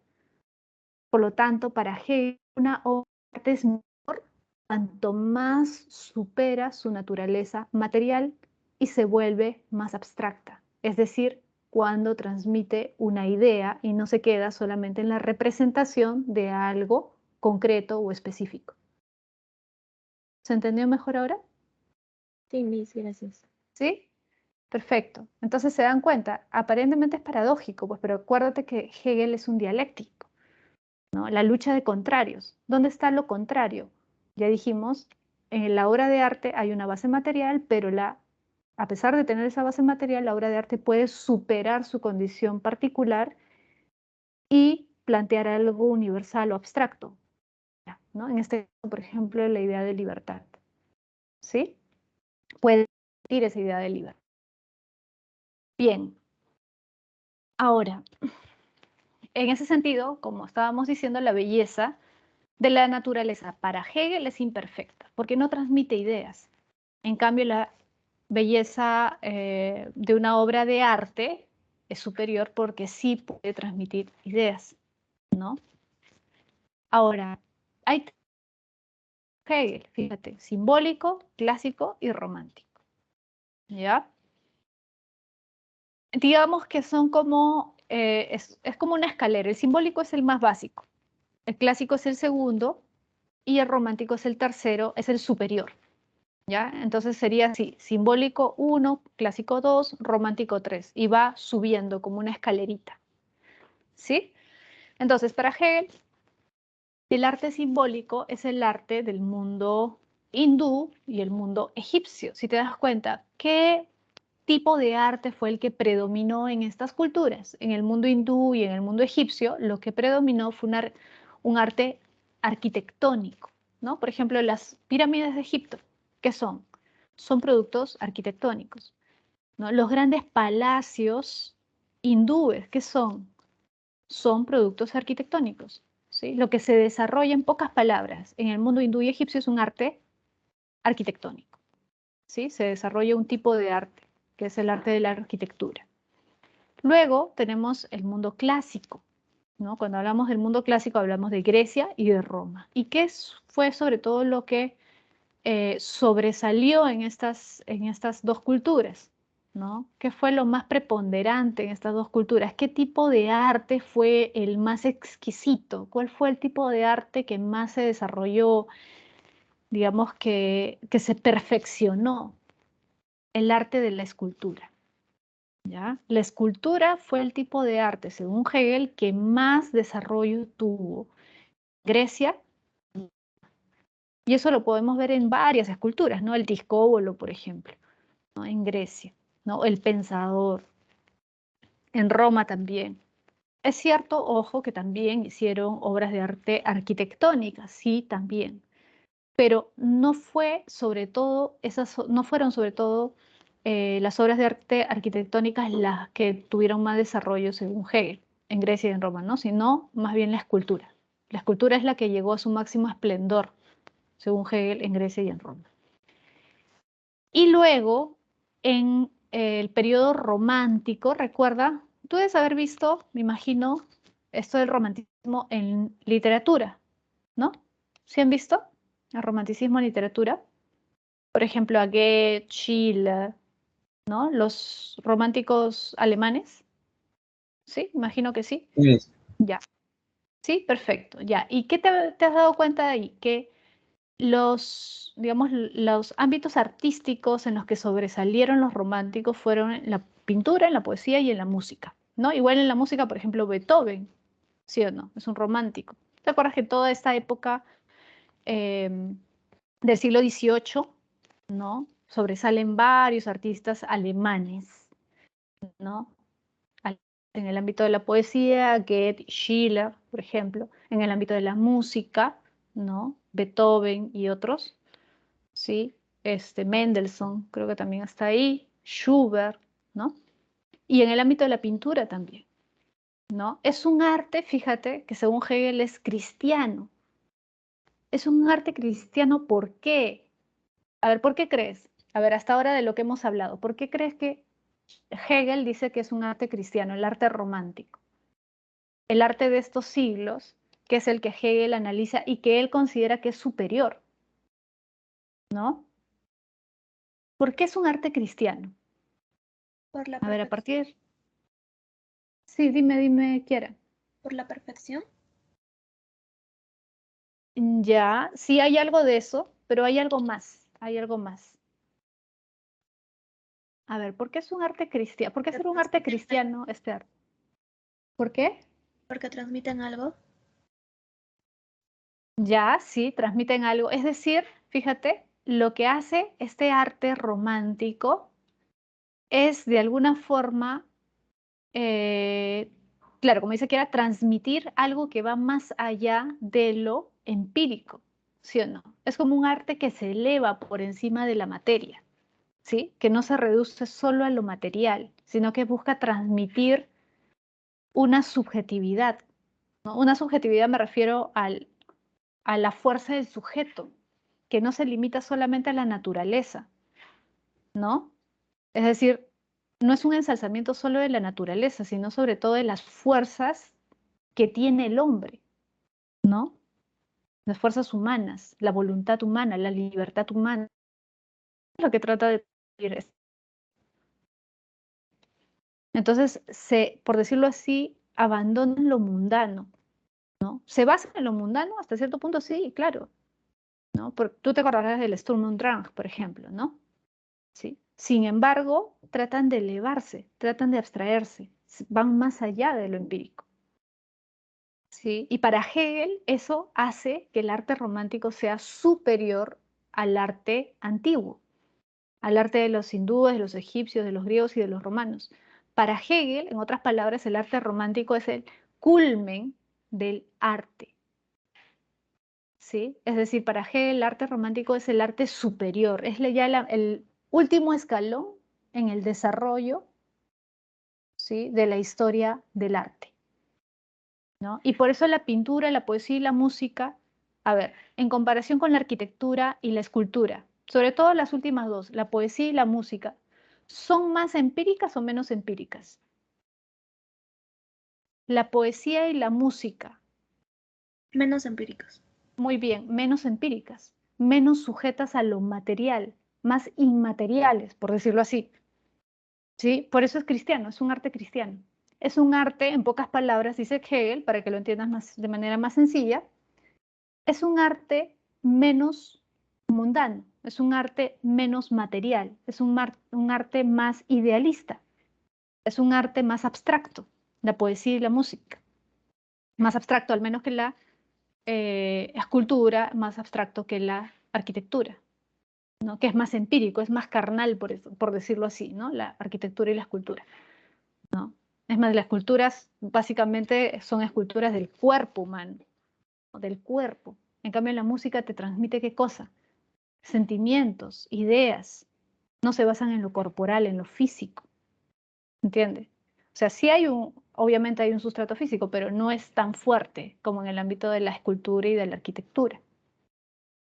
S1: Por lo tanto, para Hegel, una obra de arte es mejor cuanto más supera su naturaleza material y se vuelve más abstracta. Es decir, cuando transmite una idea y no se queda solamente en la representación de algo concreto o específico. ¿Se entendió mejor ahora?
S2: Sí, Miss, gracias.
S1: ¿Sí? Perfecto. Entonces se dan cuenta, aparentemente es paradójico, pues, pero acuérdate que Hegel es un dialéctico, ¿no? La lucha de contrarios. ¿Dónde está lo contrario? Ya dijimos, en la obra de arte hay una base material, pero a pesar de tener esa base material, la obra de arte puede superar su condición particular y plantear algo universal o abstracto, ¿no? En este caso, por ejemplo, la idea de libertad, ¿sí? Puede existir esa idea de libertad. Bien, ahora, en ese sentido, como estábamos diciendo, la belleza de la naturaleza para Hegel es imperfecta, porque no transmite ideas. En cambio, la belleza de una obra de arte es superior porque sí puede transmitir ideas, ¿no? Ahora, hay Hegel, fíjate, simbólico, clásico y romántico, ¿ya? Digamos que son como, es como una escalera. El simbólico es el más básico, el clásico es el segundo y el romántico es el tercero, es el superior, ¿ya? Entonces sería así, simbólico 1, clásico 2, romántico 3, y va subiendo como una escalerita, ¿sí? Entonces, para Hegel, el arte simbólico es el arte del mundo hindú y el mundo egipcio. Si te das cuenta, ¿qué tipo de arte fue el que predominó en estas culturas? En el mundo hindú y en el mundo egipcio, lo que predominó fue un arte arquitectónico, ¿no? Por ejemplo, las pirámides de Egipto, ¿qué son? Son productos arquitectónicos, ¿no? Los grandes palacios hindúes, ¿qué son? Son productos arquitectónicos, ¿sí? Lo que se desarrolla en pocas palabras en el mundo hindú y egipcio es un arte arquitectónico, ¿sí? Se desarrolla un tipo de arte, que es el arte de la arquitectura. Luego tenemos el mundo clásico, ¿no? Cuando hablamos del mundo clásico hablamos de Grecia y de Roma. ¿Y qué fue sobre todo lo que sobresalió en estas dos culturas? ¿No? ¿Qué fue lo más preponderante en estas dos culturas? ¿Qué tipo de arte fue el más exquisito? ¿Cuál fue el tipo de arte que más se desarrolló, digamos, que se perfeccionó? El arte de la escultura, ¿ya? La escultura fue el tipo de arte, según Hegel, que más desarrollo tuvo en Grecia, y eso lo podemos ver en varias esculturas, ¿no? El discóbolo, por ejemplo, ¿no? En Grecia, ¿no? El pensador, en Roma también. Es cierto, ojo, que también hicieron obras de arte arquitectónicas, sí, también, pero no fue sobre todo, no fueron sobre todo las obras de arte arquitectónicas las que tuvieron más desarrollo según Hegel en Grecia y en Roma, ¿no? Sino más bien la escultura. La escultura es la que llegó a su máximo esplendor según Hegel en Grecia y en Roma. Y luego, en el periodo romántico, recuerda, tú debes haber visto, me imagino, esto del romanticismo en literatura, ¿no? ¿Sí han visto el romanticismo en literatura? Por ejemplo, a Goethe, Schiller, ¿no? Los románticos alemanes. ¿Sí? Imagino que sí.
S4: Sí,
S1: Ya. Sí, perfecto. Ya. ¿Y qué te has dado cuenta de ahí? Que digamos, los ámbitos artísticos en los que sobresalieron los románticos fueron en la pintura, en la poesía y en la música, ¿no? Igual en la música, por ejemplo, Beethoven, ¿sí o no? Es un romántico. ¿Te acuerdas que toda esta época del siglo XVIII, ¿no? Sobresalen varios artistas alemanes, ¿no? En el ámbito de la poesía, Goethe, Schiller, por ejemplo, en el ámbito de la música, ¿no? Beethoven y otros, ¿sí? Mendelssohn, creo que también está ahí, Schubert, ¿no? Y en el ámbito de la pintura también. ¿no? Es un arte, fíjate, que según Hegel es cristiano. Es un arte cristiano, ¿por qué? A ver, ¿por qué crees? A ver, hasta ahora de lo que hemos hablado, ¿por qué crees que Hegel dice que es un arte cristiano, el arte romántico? El arte de estos siglos, que es el que Hegel analiza y que él considera que es superior, ¿no? ¿Por qué es un arte cristiano?
S3: Por la
S1: A ver, a
S3: perfección.
S1: partir... Sí, dime, Kiara.
S3: Por la perfección.
S1: Ya, sí hay algo de eso, pero hay algo más, hay algo más. A ver, ¿por qué es un arte cristiano? ¿Por qué
S3: Porque
S1: ser un arte
S3: transmiten algo.
S1: cristiano este arte? ¿Por qué?
S3: Porque transmiten algo.
S1: Ya, sí, transmiten algo. Es decir, fíjate, lo que hace este arte romántico es de alguna forma, eh, claro, como dice que era transmitir algo que va más allá de lo empírico, ¿sí o no? Es como un arte que se eleva por encima de la materia, ¿sí? Que no se reduce solo a lo material, sino que busca transmitir una subjetividad, ¿no? Una subjetividad me refiero a la fuerza del sujeto, que no se limita solamente a la naturaleza, ¿no? Es decir, no es un ensalzamiento solo de la naturaleza, sino sobre todo de las fuerzas que tiene el hombre, ¿no? Las fuerzas humanas, la voluntad humana, la libertad humana. Es lo que trata de decir esto. Entonces, por decirlo así, abandonan lo mundano, ¿no? ¿Se basa en lo mundano? Hasta cierto punto sí, claro, ¿no? Tú te acordarás del Sturm und Drang, por ejemplo, ¿no? ¿Sí? Sin embargo, tratan de elevarse, tratan de abstraerse, van más allá de lo empírico. ¿Sí? Y para Hegel eso hace que el arte romántico sea superior al arte antiguo, al arte de los hindúes, de los egipcios, de los griegos y de los romanos. Para Hegel, en otras palabras, el arte romántico es el culmen del arte. ¿Sí? Es decir, para Hegel el arte romántico es el arte superior, es ya el último escalón en el desarrollo, ¿sí?, de la historia del arte, ¿no? Y por eso la pintura, la poesía y la música, a ver, en comparación con la arquitectura y la escultura, sobre todo las últimas dos, la poesía y la música, ¿son más empíricas o menos empíricas? La poesía y la música,
S3: Menos empíricos.
S1: muy bien, menos empíricas, menos sujetas a lo material, más inmateriales, por decirlo así. ¿Sí? Por eso es cristiano, es un arte cristiano. Es un arte, en pocas palabras, dice Hegel, para que lo entiendas de manera más sencilla, es un arte menos mundano, es un arte menos material, es un arte más idealista, es un arte más abstracto, la poesía y la música. Más abstracto, al menos que la escultura, más abstracto que la arquitectura, ¿no? Que es más empírico, es más carnal, por decirlo así, ¿no? La arquitectura y la escultura, ¿no? Es más, las esculturas básicamente son esculturas del cuerpo humano, ¿no? Del cuerpo. En cambio, la música te transmite ¿qué cosa? Sentimientos, ideas. No se basan en lo corporal, en lo físico. ¿Entiendes? O sea, sí obviamente hay un sustrato físico, pero no es tan fuerte como en el ámbito de la escultura y de la arquitectura.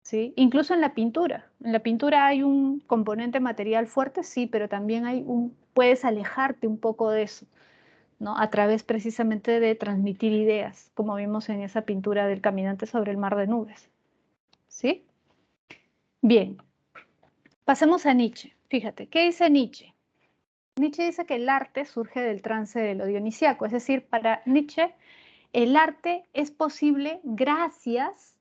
S1: ¿Sí? Incluso en la pintura. En la pintura hay un componente material fuerte, sí, pero también puedes alejarte un poco de eso, ¿no? A través precisamente de transmitir ideas, como vimos en esa pintura del caminante sobre el mar de nubes. ¿Sí? Bien, pasemos a Nietzsche. Fíjate, ¿qué dice Nietzsche? Nietzsche dice que el arte surge del trance de lo dionisíaco, es decir, para Nietzsche el arte es posible gracias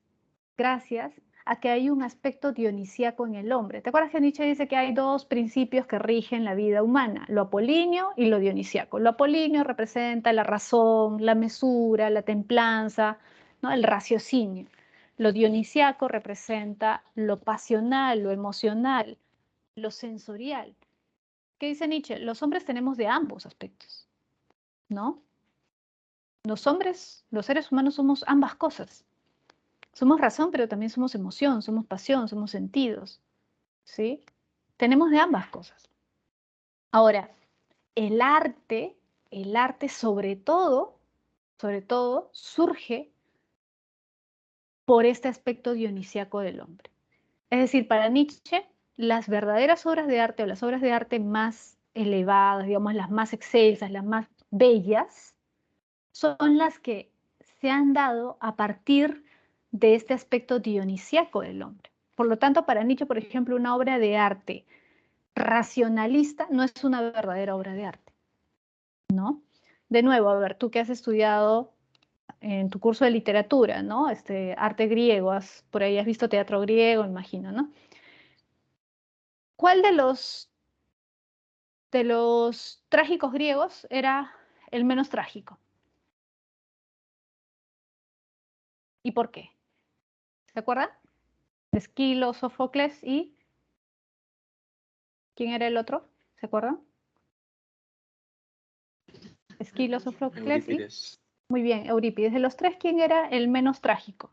S1: a que hay un aspecto dionisíaco en el hombre. ¿Te acuerdas que Nietzsche dice que hay dos principios que rigen la vida humana, lo apolíneo y lo dionisíaco? Lo apolíneo representa la razón, la mesura, la templanza, ¿no? El raciocinio. Lo dionisíaco representa lo pasional, lo emocional, lo sensorial. ¿Qué dice Nietzsche? Los hombres tenemos de ambos aspectos, ¿no? Los hombres, los seres humanos somos ambas cosas. Somos razón, pero también somos emoción, somos pasión, somos sentidos, ¿sí? Tenemos de ambas cosas. Ahora, el arte sobre todo, sobre todo, surge por este aspecto dionisíaco del hombre. Es decir, para Nietzsche, las verdaderas obras de arte o las obras de arte más elevadas, digamos, las más excelsas, las más bellas, son las que se han dado a partir de este aspecto dionisíaco del hombre. Por lo tanto, para Nietzsche, por ejemplo, una obra de arte racionalista no es una verdadera obra de arte, ¿no? De nuevo, a ver, tú que has estudiado en tu curso de literatura, ¿no? Arte griego, por ahí has visto teatro griego, imagino, ¿no? ¿Cuál de los trágicos griegos era el menos trágico? ¿Y por qué? ¿Se acuerdan? Esquilo, Sófocles y ¿quién era el otro? ¿Se acuerdan? Esquilo, Sófocles y
S4: Eurípides.
S1: muy bien, Eurípides. De los tres, ¿quién era el menos trágico?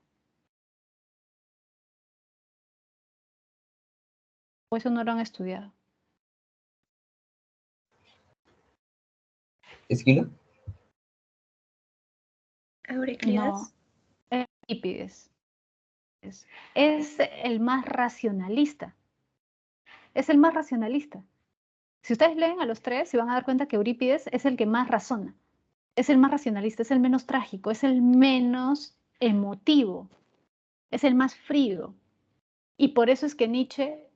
S1: O eso no lo han estudiado.
S4: ¿Esquilo?
S3: Euríclides.
S1: No, Eurípides. Es el más racionalista. Es el más racionalista. Si ustedes leen a los tres, se van a dar cuenta que Eurípides es el que más razona. Es el más racionalista, es el menos trágico, es el menos emotivo, es el más frío. Y por eso es que Nietzsche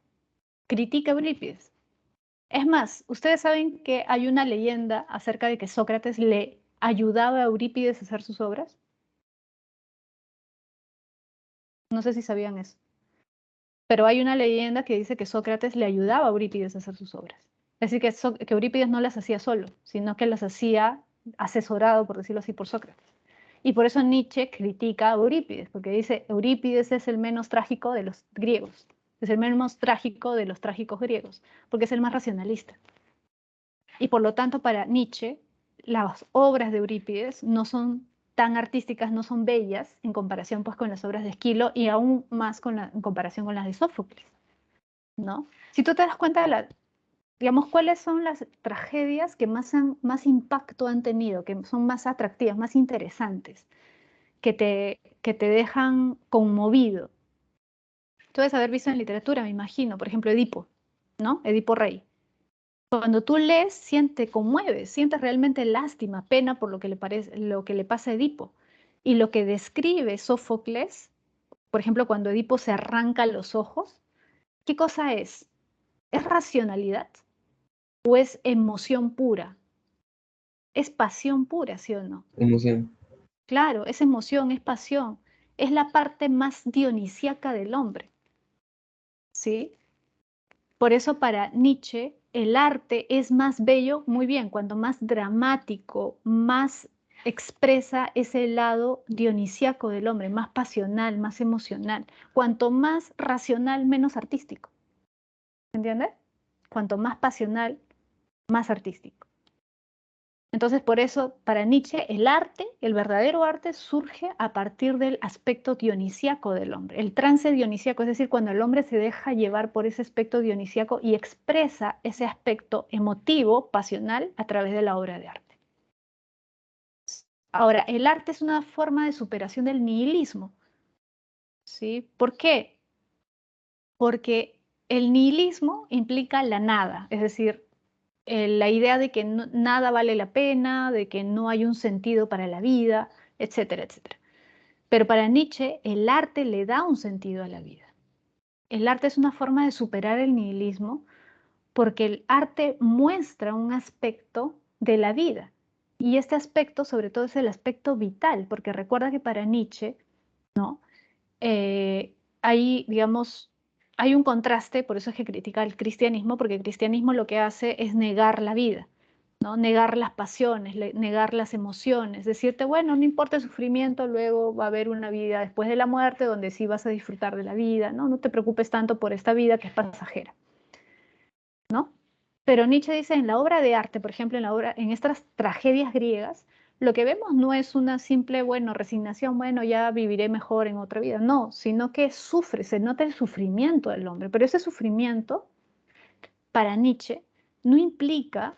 S1: critica a Eurípides. Es más, ustedes saben que hay una leyenda acerca de que Sócrates le ayudaba a Eurípides a hacer sus obras. No sé si sabían eso. Pero hay una leyenda que dice que Sócrates le ayudaba a Eurípides a hacer sus obras. Es decir, que Eurípides no las hacía solo, sino que las hacía asesorado, por decirlo así, por Sócrates. Y por eso Nietzsche critica a Eurípides, porque dice, Eurípides es el menos trágico de los griegos, es el menos trágico de los trágicos griegos, porque es el más racionalista. Y por lo tanto, para Nietzsche, las obras de Eurípides no son tan artísticas, no son bellas en comparación pues, con las obras de Esquilo y aún más en comparación con las de Sófocles, ¿no? Si tú te das cuenta, digamos, cuáles son las tragedias que más impacto han tenido, que son más atractivas, más interesantes, que te dejan conmovido. Tú debes haber visto en literatura, me imagino, por ejemplo, Edipo, ¿no? Edipo Rey. Cuando tú lees, te conmueves, sientes realmente lástima, pena por lo que le pasa a Edipo. Y lo que describe Sófocles, por ejemplo, cuando Edipo se arranca los ojos, ¿qué cosa es? ¿Es racionalidad o es emoción pura? Es pasión pura, ¿sí o no?
S4: Emoción.
S1: Claro, es emoción, es pasión. Es la parte más dionisíaca del hombre, ¿sí? Por eso para Nietzsche el arte es más bello, muy bien, cuanto más dramático, más expresa ese lado dionisíaco del hombre, más pasional, más emocional. Cuanto más racional, menos artístico. ¿Entiendes? Cuanto más pasional, más artístico. Entonces, por eso, para Nietzsche, el arte, el verdadero arte, surge a partir del aspecto dionisíaco del hombre, el trance dionisíaco, es decir, cuando el hombre se deja llevar por ese aspecto dionisíaco y expresa ese aspecto emotivo, pasional, a través de la obra de arte. Ahora, el arte es una forma de superación del nihilismo, ¿sí? ¿Por qué? Porque el nihilismo implica la nada, es decir, la idea de que nada vale la pena, de que no hay un sentido para la vida, etcétera, etcétera. Pero para Nietzsche el arte le da un sentido a la vida. El arte es una forma de superar el nihilismo porque el arte muestra un aspecto de la vida. Y este aspecto sobre todo es el aspecto vital, porque recuerda que para Nietzsche, ¿no? Digamos, hay un contraste, por eso es que critica el cristianismo, porque el cristianismo lo que hace es negar la vida, ¿no? Negar las pasiones, negar las emociones, decirte, bueno, no importa el sufrimiento, luego va a haber una vida después de la muerte donde sí vas a disfrutar de la vida, ¿no? No te preocupes tanto por esta vida que es pasajera, ¿no? Pero Nietzsche dice en la obra de arte, por ejemplo, en estas tragedias griegas, lo que vemos no es una simple, bueno, resignación, bueno, ya viviré mejor en otra vida, no, sino que se nota el sufrimiento del hombre, pero ese sufrimiento, para Nietzsche, no implica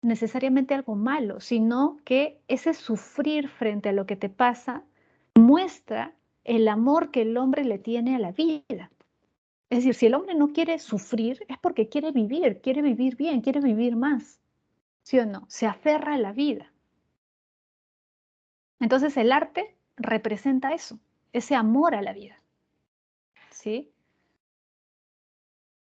S1: necesariamente algo malo, sino que ese sufrir frente a lo que te pasa muestra el amor que el hombre le tiene a la vida. Es decir, si el hombre no quiere sufrir, es porque quiere vivir bien, quiere vivir más. ¿Sí o no? Se aferra a la vida. Entonces el arte representa eso, ese amor a la vida. ¿Sí?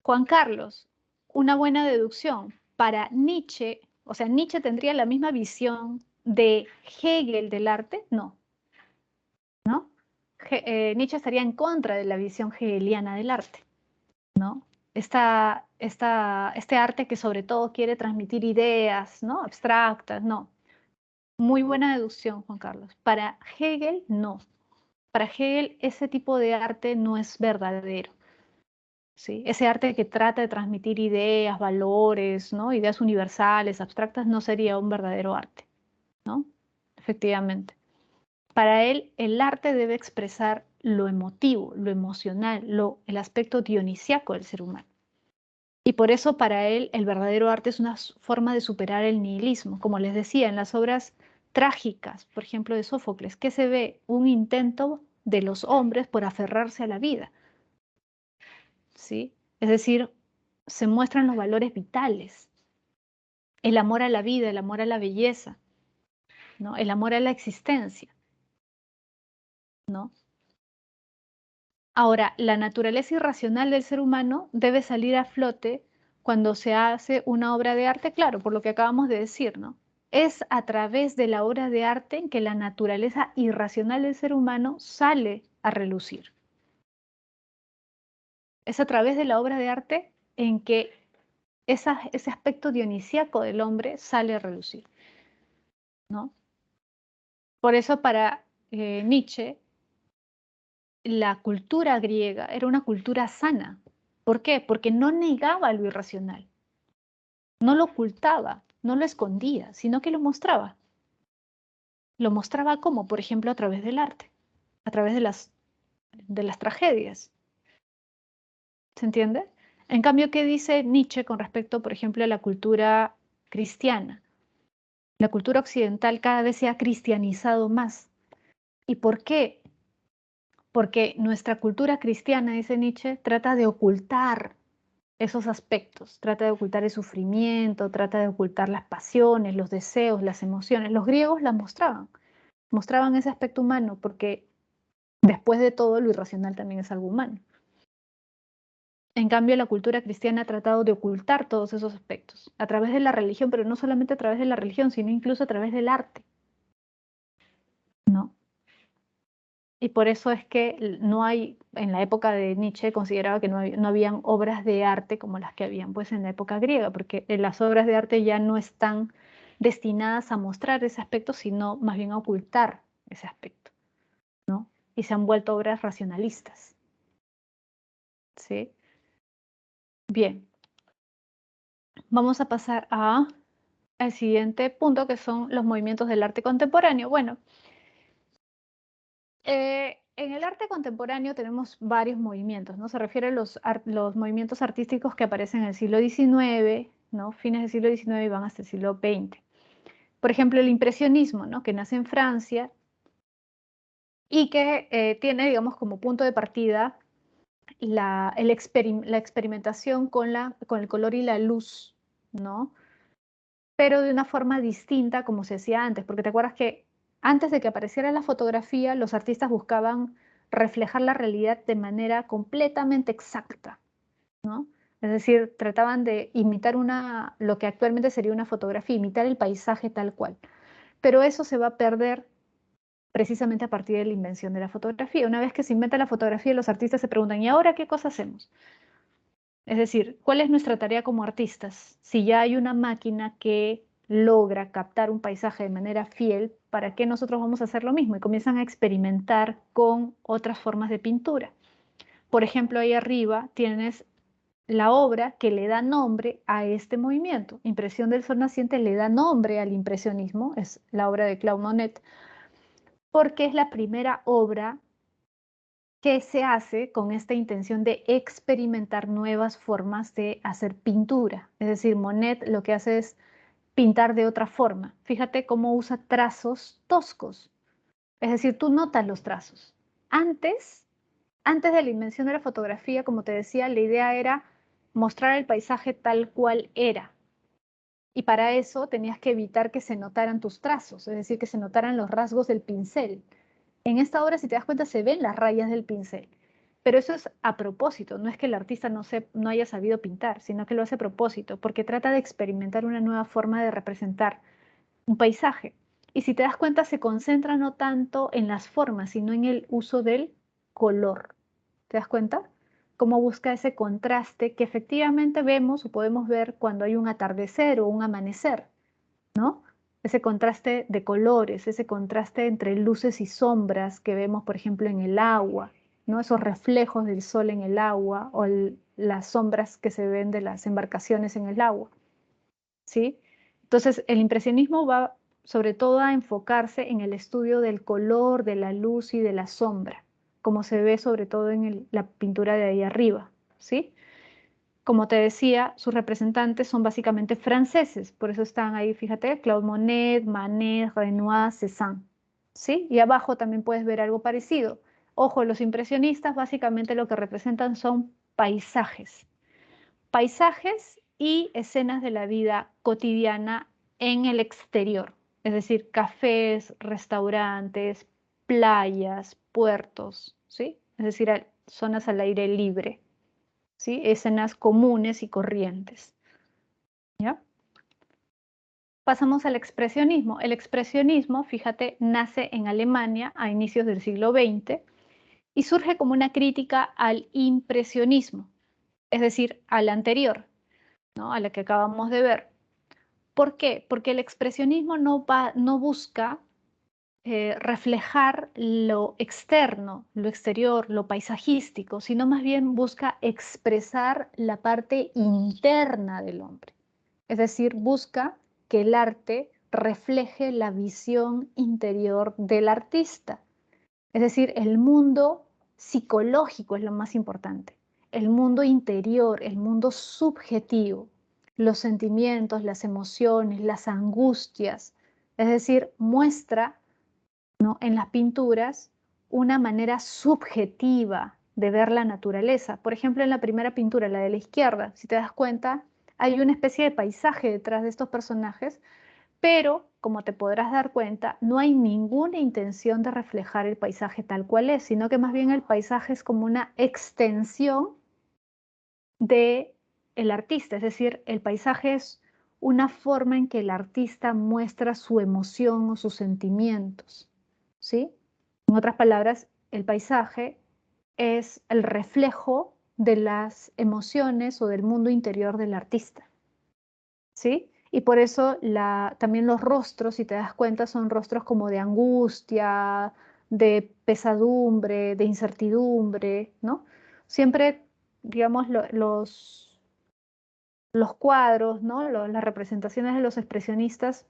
S1: Juan Carlos, una buena deducción. Para Nietzsche, o sea, Nietzsche tendría la misma visión de Hegel del arte, no, ¿no? Nietzsche estaría en contra de la visión hegeliana del arte, ¿no? Este arte que sobre todo quiere transmitir ideas, ¿no? Abstractas, no. Muy buena deducción, Juan Carlos. Para Hegel, no. Para Hegel, ese tipo de arte no es verdadero. ¿Sí? Ese arte que trata de transmitir ideas, valores, ¿no? Ideas universales, abstractas, no sería un verdadero arte, ¿no? Efectivamente. Para él, el arte debe expresar lo emotivo, lo emocional, el aspecto dionisiaco del ser humano. Y por eso para él el verdadero arte es una forma de superar el nihilismo. Como les decía, en las obras trágicas, por ejemplo, de Sófocles, que se ve un intento de los hombres por aferrarse a la vida, ¿sí? Es decir, se muestran los valores vitales, el amor a la vida, el amor a la belleza, ¿no? El amor a la existencia, ¿no? Ahora, la naturaleza irracional del ser humano debe salir a flote cuando se hace una obra de arte, claro, por lo que acabamos de decir, ¿no? Es a través de la obra de arte en que la naturaleza irracional del ser humano sale a relucir. Es a través de la obra de arte en que ese aspecto dionisíaco del hombre sale a relucir, ¿no? Por eso para Nietzsche, la cultura griega era una cultura sana. ¿Por qué? Porque no negaba lo irracional, no lo ocultaba, no lo escondía, sino que lo mostraba. Lo mostraba como, por ejemplo, a través del arte, a través de las tragedias. ¿Se entiende? En cambio, ¿qué dice Nietzsche con respecto, por ejemplo, a la cultura cristiana? La cultura occidental cada vez se ha cristianizado más. ¿Y por qué? Porque nuestra cultura cristiana, dice Nietzsche, trata de ocultar esos aspectos, trata de ocultar el sufrimiento, trata de ocultar las pasiones, los deseos, las emociones. Los griegos las mostraban ese aspecto humano, porque después de todo lo irracional también es algo humano. En cambio, la cultura cristiana ha tratado de ocultar todos esos aspectos a través de la religión, pero no solamente a través de la religión, sino incluso a través del arte, ¿no? Y por eso es que no hay, en la época de Nietzsche consideraba que no habían obras de arte como las que habían pues en la época griega, porque las obras de arte ya no están destinadas a mostrar ese aspecto, sino más bien a ocultar ese aspecto, ¿no? Y se han vuelto obras racionalistas, ¿sí? Bien, vamos a pasar al siguiente punto, que son los movimientos del arte contemporáneo. Bueno, en el arte contemporáneo tenemos varios movimientos, ¿no? Se refiere a los movimientos artísticos que aparecen en el siglo XIX, ¿no? Fines del siglo XIX y van hasta el siglo XX. Por ejemplo, el impresionismo, ¿no? Que nace en Francia y que tiene, digamos, como punto de partida la experimentación con el color y la luz, ¿no? Pero de una forma distinta como se hacía antes, porque te acuerdas que antes de que apareciera la fotografía, los artistas buscaban reflejar la realidad de manera completamente exacta, ¿no? Es decir, trataban de imitar lo que actualmente sería una fotografía, imitar el paisaje tal cual. Pero eso se va a perder precisamente a partir de la invención de la fotografía. Una vez que se inventa la fotografía, los artistas se preguntan, ¿y ahora qué cosa hacemos? Es decir, ¿cuál es nuestra tarea como artistas? Si ya hay una máquina que logra captar un paisaje de manera fiel, ¿para qué nosotros vamos a hacer lo mismo? Y comienzan a experimentar con otras formas de pintura. Por ejemplo, ahí arriba tienes la obra que le da nombre a este movimiento. Impresión del Sol Naciente le da nombre al impresionismo, es la obra de Claude Monet, porque es la primera obra que se hace con esta intención de experimentar nuevas formas de hacer pintura. Es decir, Monet lo que hace es pintar de otra forma. Fíjate cómo usa trazos toscos. Es decir, tú notas los trazos. Antes de la invención de la fotografía, como te decía, la idea era mostrar el paisaje tal cual era. Y para eso tenías que evitar que se notaran tus trazos, es decir, que se notaran los rasgos del pincel. En esta obra, si te das cuenta, se ven las rayas del pincel. Pero eso es a propósito, no es que el artista no haya sabido pintar, sino que lo hace a propósito, porque trata de experimentar una nueva forma de representar un paisaje. Y si te das cuenta, se concentra no tanto en las formas, sino en el uso del color. ¿Te das cuenta? Cómo busca ese contraste que efectivamente vemos o podemos ver cuando hay un atardecer o un amanecer, ¿no? Ese contraste de colores, ese contraste entre luces y sombras que vemos, por ejemplo, en el agua, ¿no? Esos reflejos del sol en el agua o las sombras que se ven de las embarcaciones en el agua, ¿sí? Entonces, el impresionismo va sobre todo a enfocarse en el estudio del color, de la luz y de la sombra, como se ve sobre todo en la pintura de ahí arriba, ¿sí? Como te decía, sus representantes son básicamente franceses, por eso están ahí, fíjate, Claude Monet, Manet, Renoir, Cézanne, ¿sí? Y abajo también puedes ver algo parecido. Ojo, los impresionistas básicamente lo que representan son paisajes. Paisajes y escenas de la vida cotidiana en el exterior, es decir, cafés, restaurantes, playas, puertos, ¿sí? Es decir, zonas al aire libre, ¿sí? Escenas comunes y corrientes, ¿ya? Pasamos al expresionismo. El expresionismo, fíjate, nace en Alemania a inicios del siglo XX y surge como una crítica al impresionismo, es decir, al anterior, ¿no? A la que acabamos de ver. ¿Por qué? Porque el expresionismo no busca reflejar lo externo, lo exterior, lo paisajístico, sino más bien busca expresar la parte interna del hombre. Es decir, busca que el arte refleje la visión interior del artista. Es decir, el mundo psicológico es lo más importante, el mundo interior, el mundo subjetivo, los sentimientos, las emociones, las angustias. Es decir, muestra, ¿no?, en las pinturas una manera subjetiva de ver la naturaleza. Por ejemplo, en la primera pintura, la de la izquierda, si te das cuenta, hay una especie de paisaje detrás de estos personajes, pero como te podrás dar cuenta, no hay ninguna intención de reflejar el paisaje tal cual es, sino que más bien el paisaje es como una extensión de el artista, es decir, el paisaje es una forma en que el artista muestra su emoción o sus sentimientos, ¿sí? En otras palabras, el paisaje es el reflejo de las emociones o del mundo interior del artista, ¿sí? Y por eso también los rostros, si te das cuenta, son rostros como de angustia, de pesadumbre, de incertidumbre, ¿no? Siempre, digamos, los cuadros, ¿no? Las representaciones de los expresionistas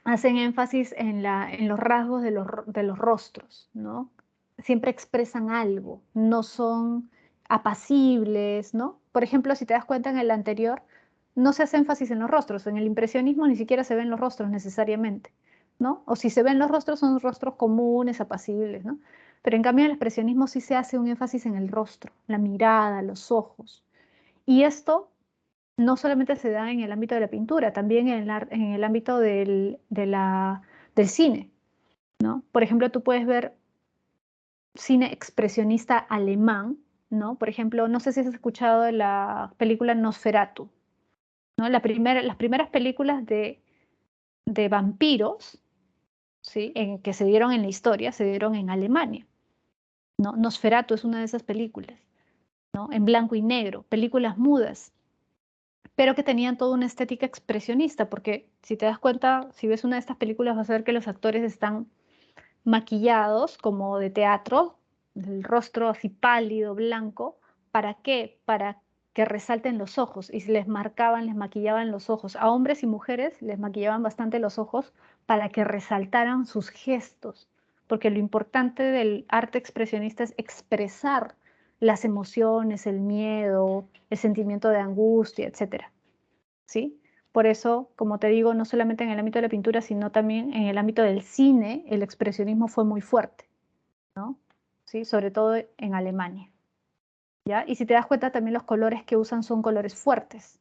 S1: hacen énfasis en los rasgos de los rostros, ¿no? Siempre expresan algo, no son apacibles, ¿no? Por ejemplo, si te das cuenta en el anterior, no se hace énfasis en los rostros, en el impresionismo ni siquiera se ven los rostros necesariamente, ¿no? O si se ven los rostros son rostros comunes, apacibles, ¿no? Pero en cambio en el expresionismo sí se hace un énfasis en el rostro, la mirada, los ojos. Y esto no solamente se da en el ámbito de la pintura, también en el ámbito del cine, ¿no? Por ejemplo, tú puedes ver cine expresionista alemán, ¿no? Por ejemplo, no sé si has escuchado de la película Nosferatu, ¿no? Las primeras películas de vampiros, ¿sí?, que se dieron en la historia, se dieron en Alemania, ¿no? Nosferatu es una de esas películas, ¿no? En blanco y negro, películas mudas, pero que tenían toda una estética expresionista, porque si te das cuenta, si ves una de estas películas vas a ver que los actores están maquillados como de teatro, el rostro así pálido, blanco. ¿Para qué? Para que resalten los ojos, y les maquillaban los ojos. A hombres y mujeres les maquillaban bastante los ojos para que resaltaran sus gestos, porque lo importante del arte expresionista es expresar las emociones, el miedo, el sentimiento de angustia, etcétera, ¿sí? Por eso, como te digo, no solamente en el ámbito de la pintura, sino también en el ámbito del cine, el expresionismo fue muy fuerte, ¿no? ¿Sí? Sobre todo en Alemania, ¿ya? Y si te das cuenta, también los colores que usan son colores fuertes,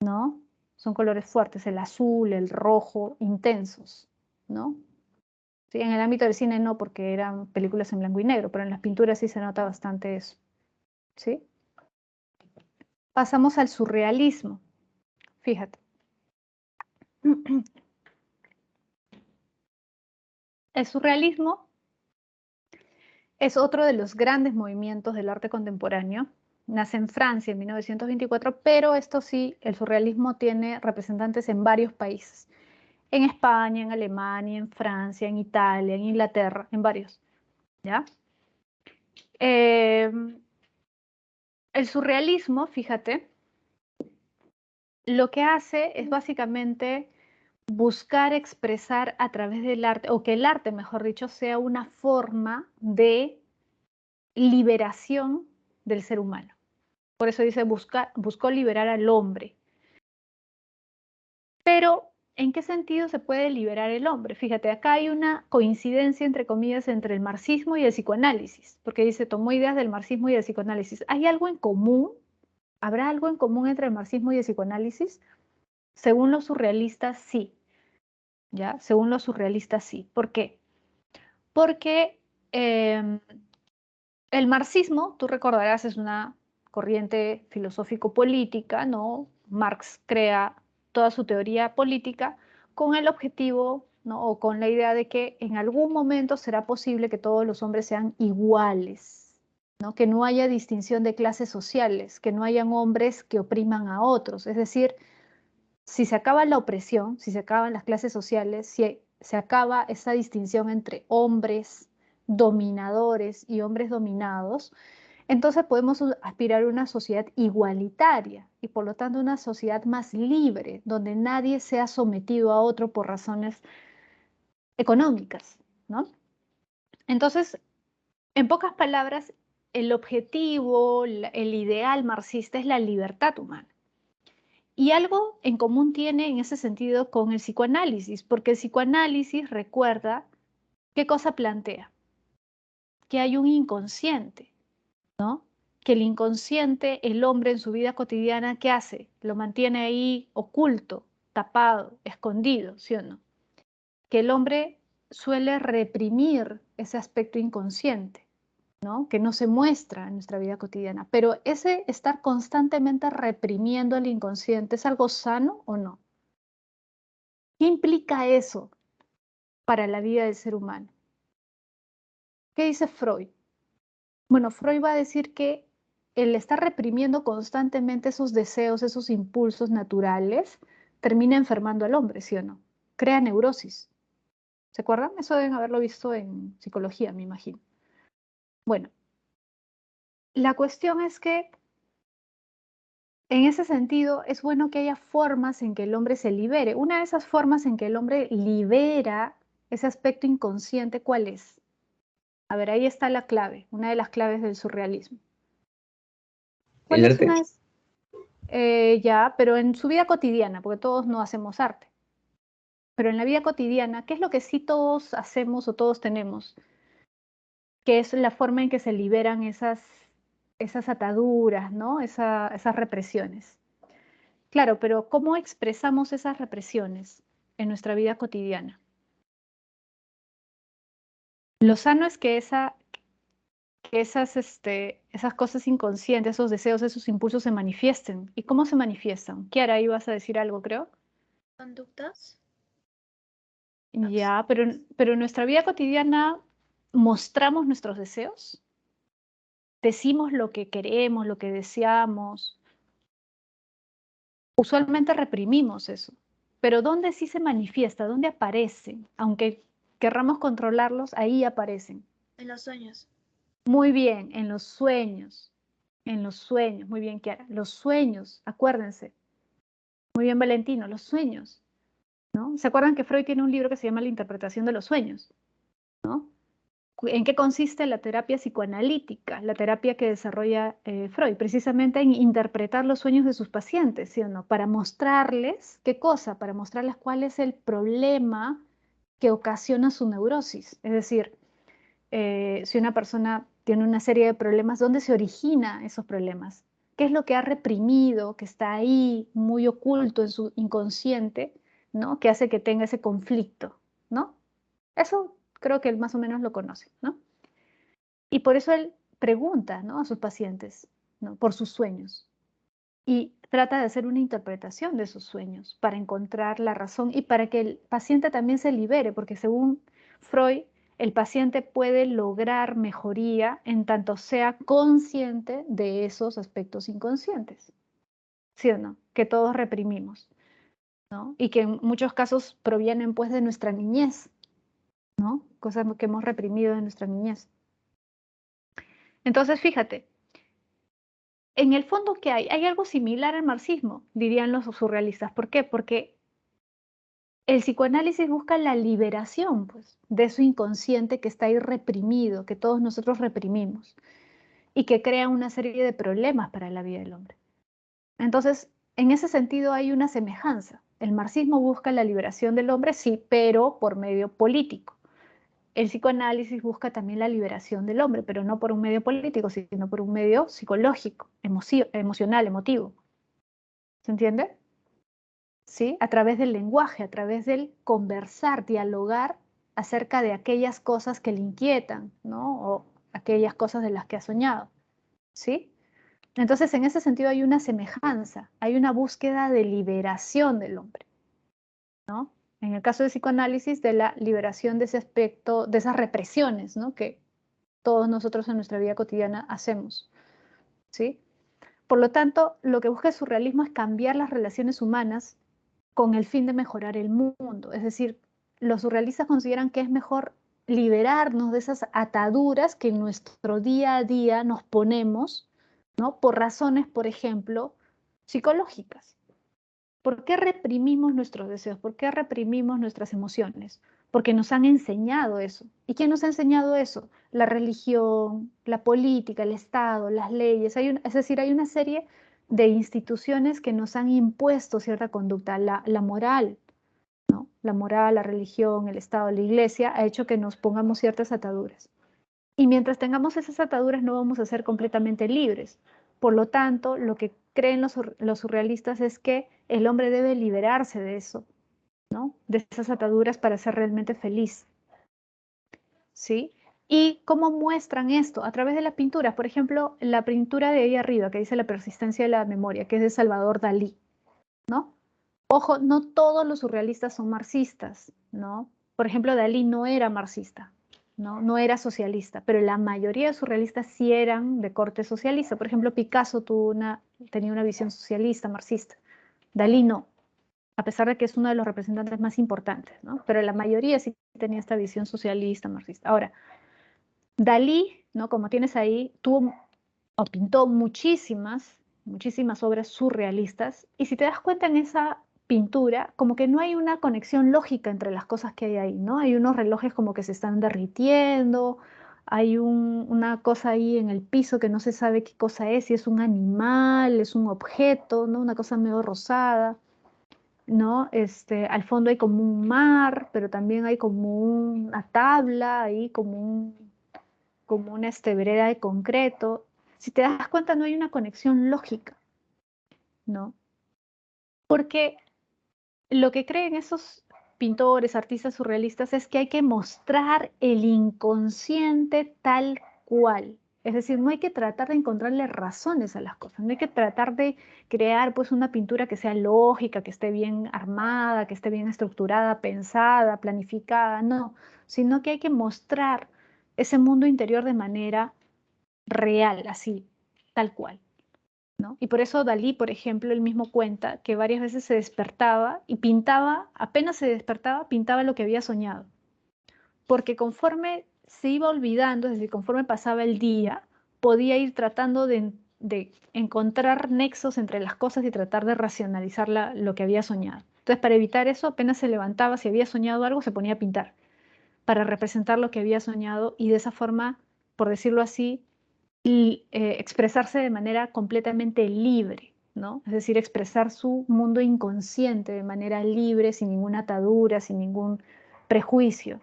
S1: ¿no? Son colores fuertes, el azul, el rojo, intensos, ¿no? Sí, en el ámbito del cine no, porque eran películas en blanco y negro, pero en las pinturas sí se nota bastante eso, ¿sí? Pasamos al surrealismo, fíjate. El surrealismo es otro de los grandes movimientos del arte contemporáneo. Nace en Francia en 1924, pero esto sí, el surrealismo tiene representantes en varios países. En España, en Alemania, en Francia, en Italia, en Inglaterra, en varios, ¿ya? El surrealismo, fíjate, lo que hace es básicamente buscar expresar a través del arte, o que el arte, mejor dicho, sea una forma de liberación del ser humano. Por eso dice, buscó liberar al hombre. Pero, ¿en qué sentido se puede liberar el hombre? Fíjate, acá hay una coincidencia, entre comillas, entre el marxismo y el psicoanálisis, porque dice, tomó ideas del marxismo y del psicoanálisis. ¿Hay algo en común? ¿Habrá algo en común entre el marxismo y el psicoanálisis? Según los surrealistas, sí. ¿Ya? Según los surrealistas, sí. ¿Por qué? Porque el marxismo, tú recordarás, es una corriente filosófico-política, ¿no? Marx crea toda su teoría política con el objetivo, ¿no? O con la idea de que en algún momento será posible que todos los hombres sean iguales, ¿no? Que no haya distinción de clases sociales, que no hayan hombres que opriman a otros. Es decir, si se acaba la opresión, si se acaban las clases sociales, si se acaba esa distinción entre hombres dominadores y hombres dominados, entonces podemos aspirar a una sociedad igualitaria y por lo tanto una sociedad más libre, donde nadie sea sometido a otro por razones económicas, ¿no? Entonces, en pocas palabras, el objetivo, el ideal marxista es la libertad humana. Y algo en común tiene en ese sentido con el psicoanálisis, porque el psicoanálisis recuerda qué cosa plantea, que hay un inconsciente, ¿no? Que el inconsciente, el hombre en su vida cotidiana, ¿qué hace? Lo mantiene ahí oculto, tapado, escondido, ¿sí o no? Que el hombre suele reprimir ese aspecto inconsciente, ¿no? Que no se muestra en nuestra vida cotidiana. Pero ese estar constantemente reprimiendo el inconsciente, ¿es algo sano o no? ¿Qué implica eso para la vida del ser humano? ¿Qué dice Freud? Bueno, Freud va a decir que el estar reprimiendo constantemente esos deseos, esos impulsos naturales, termina enfermando al hombre, ¿sí o no? Crea neurosis. ¿Se acuerdan? Eso deben haberlo visto en psicología, me imagino. Bueno, la cuestión es que en ese sentido es bueno que haya formas en que el hombre se libere. Una de esas formas en que el hombre libera ese aspecto inconsciente, ¿cuál es? A ver, ahí está la clave, una de las claves del surrealismo. ¿Cuál
S4: El
S1: es
S4: arte.
S1: una? Ya, pero en su vida cotidiana, porque todos no hacemos arte. Pero en la vida cotidiana, ¿qué es lo que sí todos hacemos o todos tenemos? Que es la forma en que se liberan esas ataduras, ¿no? Esas represiones. Claro, pero ¿cómo expresamos esas represiones en nuestra vida cotidiana? Lo sano es que esas cosas inconscientes, esos deseos, esos impulsos se manifiesten. ¿Y cómo se manifiestan? Kiara, ahí vas a decir algo, creo.
S3: Conductas.
S1: Ya, pero en nuestra vida cotidiana mostramos nuestros deseos, decimos lo que queremos, lo que deseamos. Usualmente reprimimos eso, pero ¿dónde sí se manifiesta? ¿Dónde aparecen? Aunque querramos controlarlos, ahí aparecen.
S3: En los sueños.
S1: Muy bien, en los sueños, muy bien, Kiara, los sueños, acuérdense. Muy bien, Valentino, los sueños, ¿no? ¿Se acuerdan que Freud tiene un libro que se llama La interpretación de los sueños, ¿no? ¿En qué consiste la terapia psicoanalítica, la terapia que desarrolla Freud? Precisamente en interpretar los sueños de sus pacientes, ¿sí o no? Para mostrarles, ¿qué cosa? Para mostrarles cuál es el problema que ocasiona su neurosis. Es decir, si una persona tiene una serie de problemas, ¿dónde se originan esos problemas? ¿Qué es lo que ha reprimido, que está ahí muy oculto en su inconsciente, ¿no? Que hace que tenga ese conflicto, ¿no? Eso creo que él más o menos lo conoce, ¿no? Y por eso él pregunta, ¿no? A sus pacientes, ¿no? Por sus sueños. Y trata de hacer una interpretación de sus sueños para encontrar la razón y para que el paciente también se libere, porque según Freud, el paciente puede lograr mejoría en tanto sea consciente de esos aspectos inconscientes, ¿sí o no? Que todos reprimimos, ¿no? Y que en muchos casos provienen pues de nuestra niñez, ¿no? Cosas que hemos reprimido de nuestra niñez. Entonces, fíjate, en el fondo, ¿qué hay? Hay algo similar al marxismo, dirían los surrealistas. ¿Por qué? Porque el psicoanálisis busca la liberación, pues, de su inconsciente que está ahí reprimido, que todos nosotros reprimimos, y que crea una serie de problemas para la vida del hombre. Entonces, en ese sentido hay una semejanza. El marxismo busca la liberación del hombre, sí, pero por medio político. El psicoanálisis busca también la liberación del hombre, pero no por un medio político, sino por un medio psicológico, emocional, emotivo. ¿Se entiende? ¿Sí? A través del lenguaje, a través del conversar, dialogar acerca de aquellas cosas que le inquietan, ¿no? O aquellas cosas de las que ha soñado, ¿sí? Entonces, en ese sentido hay una semejanza, hay una búsqueda de liberación del hombre, ¿no? En el caso del psicoanálisis, de la liberación de ese aspecto, de esas represiones, ¿no? Que todos nosotros en nuestra vida cotidiana hacemos, ¿sí? Por lo tanto, lo que busca el surrealismo es cambiar las relaciones humanas con el fin de mejorar el mundo. Es decir, los surrealistas consideran que es mejor liberarnos de esas ataduras que en nuestro día a día nos ponemos, ¿no? Por razones, por ejemplo, psicológicas. ¿Por qué reprimimos nuestros deseos? ¿Por qué reprimimos nuestras emociones? Porque nos han enseñado eso. ¿Y quién nos ha enseñado eso? La religión, la política, el Estado, las leyes. Es decir, hay una serie de instituciones que nos han impuesto cierta conducta. La moral, ¿no? La moral, la religión, el Estado, la iglesia ha hecho que nos pongamos ciertas ataduras. Y mientras tengamos esas ataduras no vamos a ser completamente libres. Por lo tanto, lo que creen los surrealistas es que el hombre debe liberarse de eso, ¿no? De esas ataduras para ser realmente feliz, ¿sí? ¿Y cómo muestran esto? A través de las pinturas. Por ejemplo, la pintura de ahí arriba, que dice La persistencia de la memoria, que es de Salvador Dalí, ¿no? Ojo, no todos los surrealistas son marxistas, ¿no? Por ejemplo, Dalí no era marxista, ¿no? No era socialista, pero la mayoría de surrealistas sí eran de corte socialista. Por ejemplo, Picasso tenía una visión socialista, marxista. Dalí no, a pesar de que es uno de los representantes más importantes, ¿no? Pero la mayoría sí tenía esta visión socialista, marxista. Ahora, Dalí, ¿no? Como tienes ahí, tuvo o pintó muchísimas obras surrealistas, y si te das cuenta en esa pintura, como que no hay una conexión lógica entre las cosas que hay ahí, ¿no? Hay unos relojes como que se están derritiendo, hay una cosa ahí en el piso que no se sabe qué cosa es, si es un animal, es un objeto, ¿no? Una cosa medio rosada, ¿no? Al fondo hay como un mar, pero también hay como una tabla ahí, como una vereda de concreto. Si te das cuenta, no hay una conexión lógica, ¿no? Porque lo que creen esos pintores, artistas surrealistas, es que hay que mostrar el inconsciente tal cual. Es decir, no hay que tratar de encontrarle razones a las cosas, no hay que tratar de crear pues una pintura que sea lógica, que esté bien armada, que esté bien estructurada, pensada, planificada, no, sino que hay que mostrar ese mundo interior de manera real, así, tal cual, ¿no? Y por eso Dalí, por ejemplo, él mismo cuenta que varias veces se despertaba y pintaba, apenas se despertaba, pintaba lo que había soñado. Porque conforme se iba olvidando, es decir, conforme pasaba el día, podía ir tratando de encontrar nexos entre las cosas y tratar de racionalizar lo que había soñado. Entonces, para evitar eso, apenas se levantaba, si había soñado algo, se ponía a pintar. para representar lo que había soñado y de esa forma, por decirlo así, expresarse de manera completamente libre, ¿no? Es decir, expresar su mundo inconsciente de manera libre, sin ninguna atadura, sin ningún prejuicio,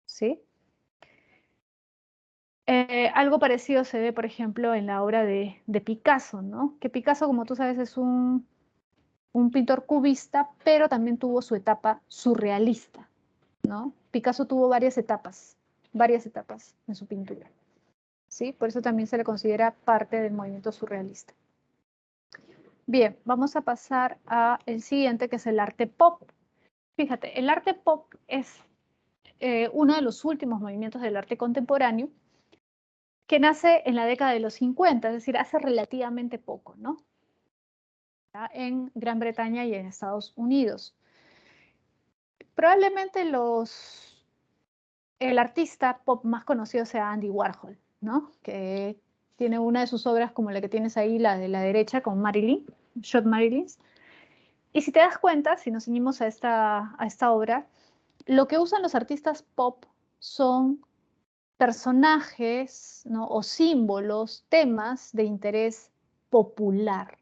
S1: ¿sí? Algo parecido se ve, por ejemplo, en la obra de Picasso, ¿no? Que Picasso, como tú sabes, es un pintor cubista, pero también tuvo su etapa surrealista, ¿no? Picasso tuvo varias etapas en su pintura, ¿sí? Por eso también se le considera parte del movimiento surrealista. Bien, vamos a pasar a el siguiente, que es el arte pop. Fíjate, el arte pop es uno de los últimos movimientos del arte contemporáneo que nace en la década de los 50, es decir, hace relativamente poco, ¿no? En Gran Bretaña y en Estados Unidos. Probablemente el artista pop más conocido sea Andy Warhol, ¿no? Que tiene una de sus obras como la que tienes ahí, la de la derecha, con Marilyn, Shot Marilyn. Y si te das cuenta, si nos ceñimos a esta obra, lo que usan los artistas pop son personajes, ¿no? O símbolos, temas de interés popular,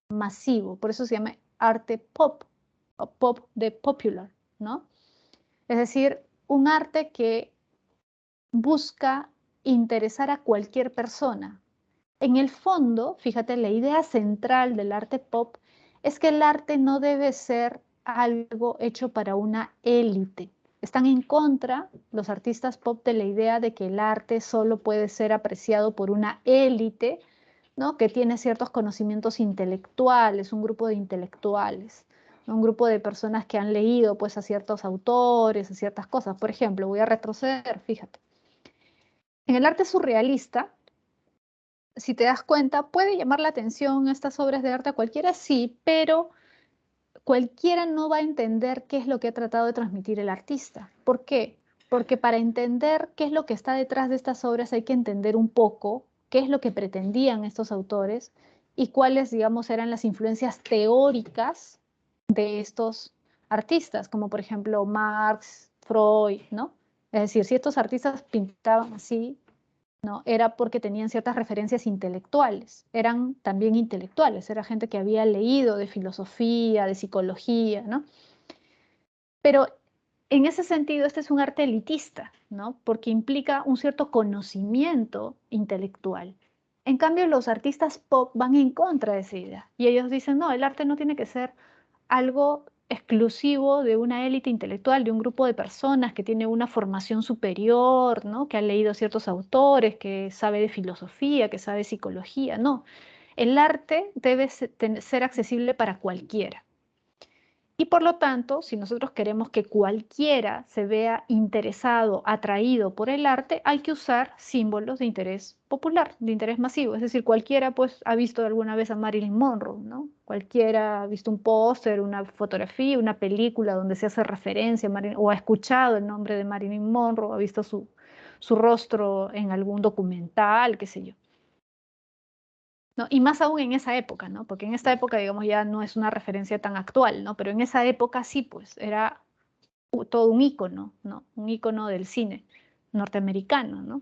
S1: masivo. Por eso se llama arte pop, o pop de popular, ¿no? Es decir, un arte que busca interesar a cualquier persona. En el fondo, fíjate, la idea central del arte pop es que el arte no debe ser algo hecho para una élite. Están en contra, los artistas pop, de la idea de que el arte solo puede ser apreciado por una élite, ¿no? Que tiene ciertos conocimientos intelectuales, un grupo de intelectuales, ¿no? Un grupo de personas que han leído pues, a ciertos autores, a ciertas cosas. Por ejemplo, voy a retroceder, fíjate. En el arte surrealista, si te das cuenta, puede llamar la atención estas obras de arte a cualquiera, sí, pero cualquiera no va a entender qué es lo que ha tratado de transmitir el artista. ¿Por qué? Porque para entender qué es lo que está detrás de estas obras hay que entender un poco qué es lo que pretendían estos autores y cuáles, digamos, eran las influencias teóricas de estos artistas, como por ejemplo Marx, Freud, ¿no? Es decir, si estos artistas pintaban así, ¿no? Era porque tenían ciertas referencias intelectuales, eran también intelectuales, era gente que había leído de filosofía, de psicología, ¿no? Pero en ese sentido, este es un arte elitista, ¿no? Porque implica un cierto conocimiento intelectual. En cambio, los artistas pop van en contra de esa idea y ellos dicen, no, el arte no tiene que ser algo exclusivo de una élite intelectual, de un grupo de personas que tiene una formación superior, ¿no? Que ha leído ciertos autores, que sabe de filosofía, que sabe de psicología. No, el arte debe ser accesible para cualquiera. Y por lo tanto, si nosotros queremos que cualquiera se vea interesado, atraído por el arte, hay que usar símbolos de interés popular, de interés masivo. Es decir, cualquiera pues ha visto alguna vez a Marilyn Monroe, ¿no? Cualquiera ha visto un póster, una fotografía, una película donde se hace referencia a Marilyn, o ha escuchado el nombre de Marilyn Monroe, ha visto su rostro en algún documental, qué sé yo. ¿No? Y más aún en esa época, ¿no? Porque en esta época, digamos, ya no es una referencia tan actual, ¿no? Pero en esa época sí, pues, era todo un ícono, ¿no? Un ícono del cine norteamericano, ¿no?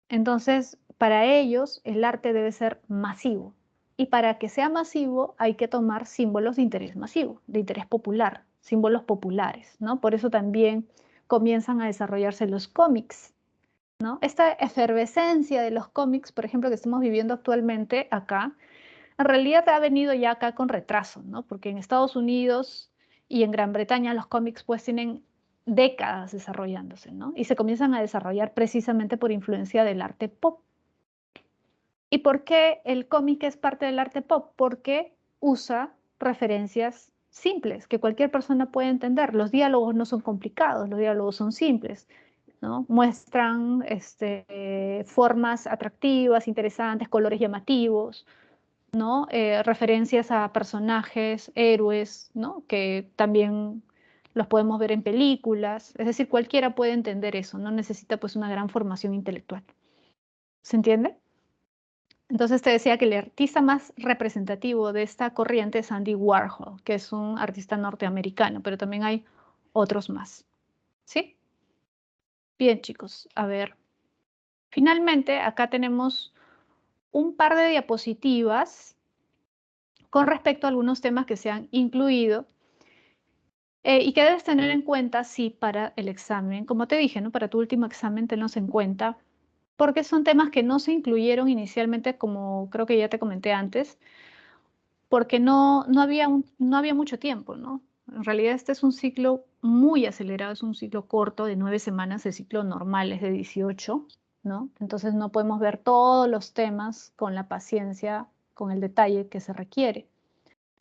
S1: Entonces, para ellos, el arte debe ser masivo. Y para que sea masivo, hay que tomar símbolos de interés masivo, de interés popular, símbolos populares, ¿no? Por eso también comienzan a desarrollarse los cómics, ¿no? Esta efervescencia de los cómics, por ejemplo, que estamos viviendo actualmente acá, en realidad ha venido ya acá con retraso, ¿no? Porque en Estados Unidos y en Gran Bretaña los cómics pues tienen décadas desarrollándose, ¿no? Y se comienzan a desarrollar precisamente por influencia del arte pop. ¿Y por qué el cómic es parte del arte pop? Porque usa referencias simples que cualquier persona puede entender. Los diálogos no son complicados, los diálogos son simples, ¿no? Muestran formas atractivas, interesantes, colores llamativos, ¿no? Referencias a personajes, héroes, ¿no? Que también los podemos ver en películas. Es decir, cualquiera puede entender eso, no necesita pues una gran formación intelectual. ¿Se entiende? Entonces te decía que el artista más representativo de esta corriente es Andy Warhol, que es un artista norteamericano, pero también hay otros más. ¿Sí? Bien, chicos, a ver. Finalmente, acá tenemos un par de diapositivas con respecto a algunos temas que se han incluido y que debes tener en cuenta, sí, para el examen. Como te dije, ¿no? Para tu último examen, tenlos en cuenta, porque son temas que no se incluyeron inicialmente, como creo que ya te comenté antes, porque no había mucho tiempo, ¿no? En realidad este es un ciclo muy acelerado, es un ciclo corto de 9 semanas, el ciclo normal es de 18, ¿no? Entonces no podemos ver todos los temas con la paciencia, con el detalle que se requiere.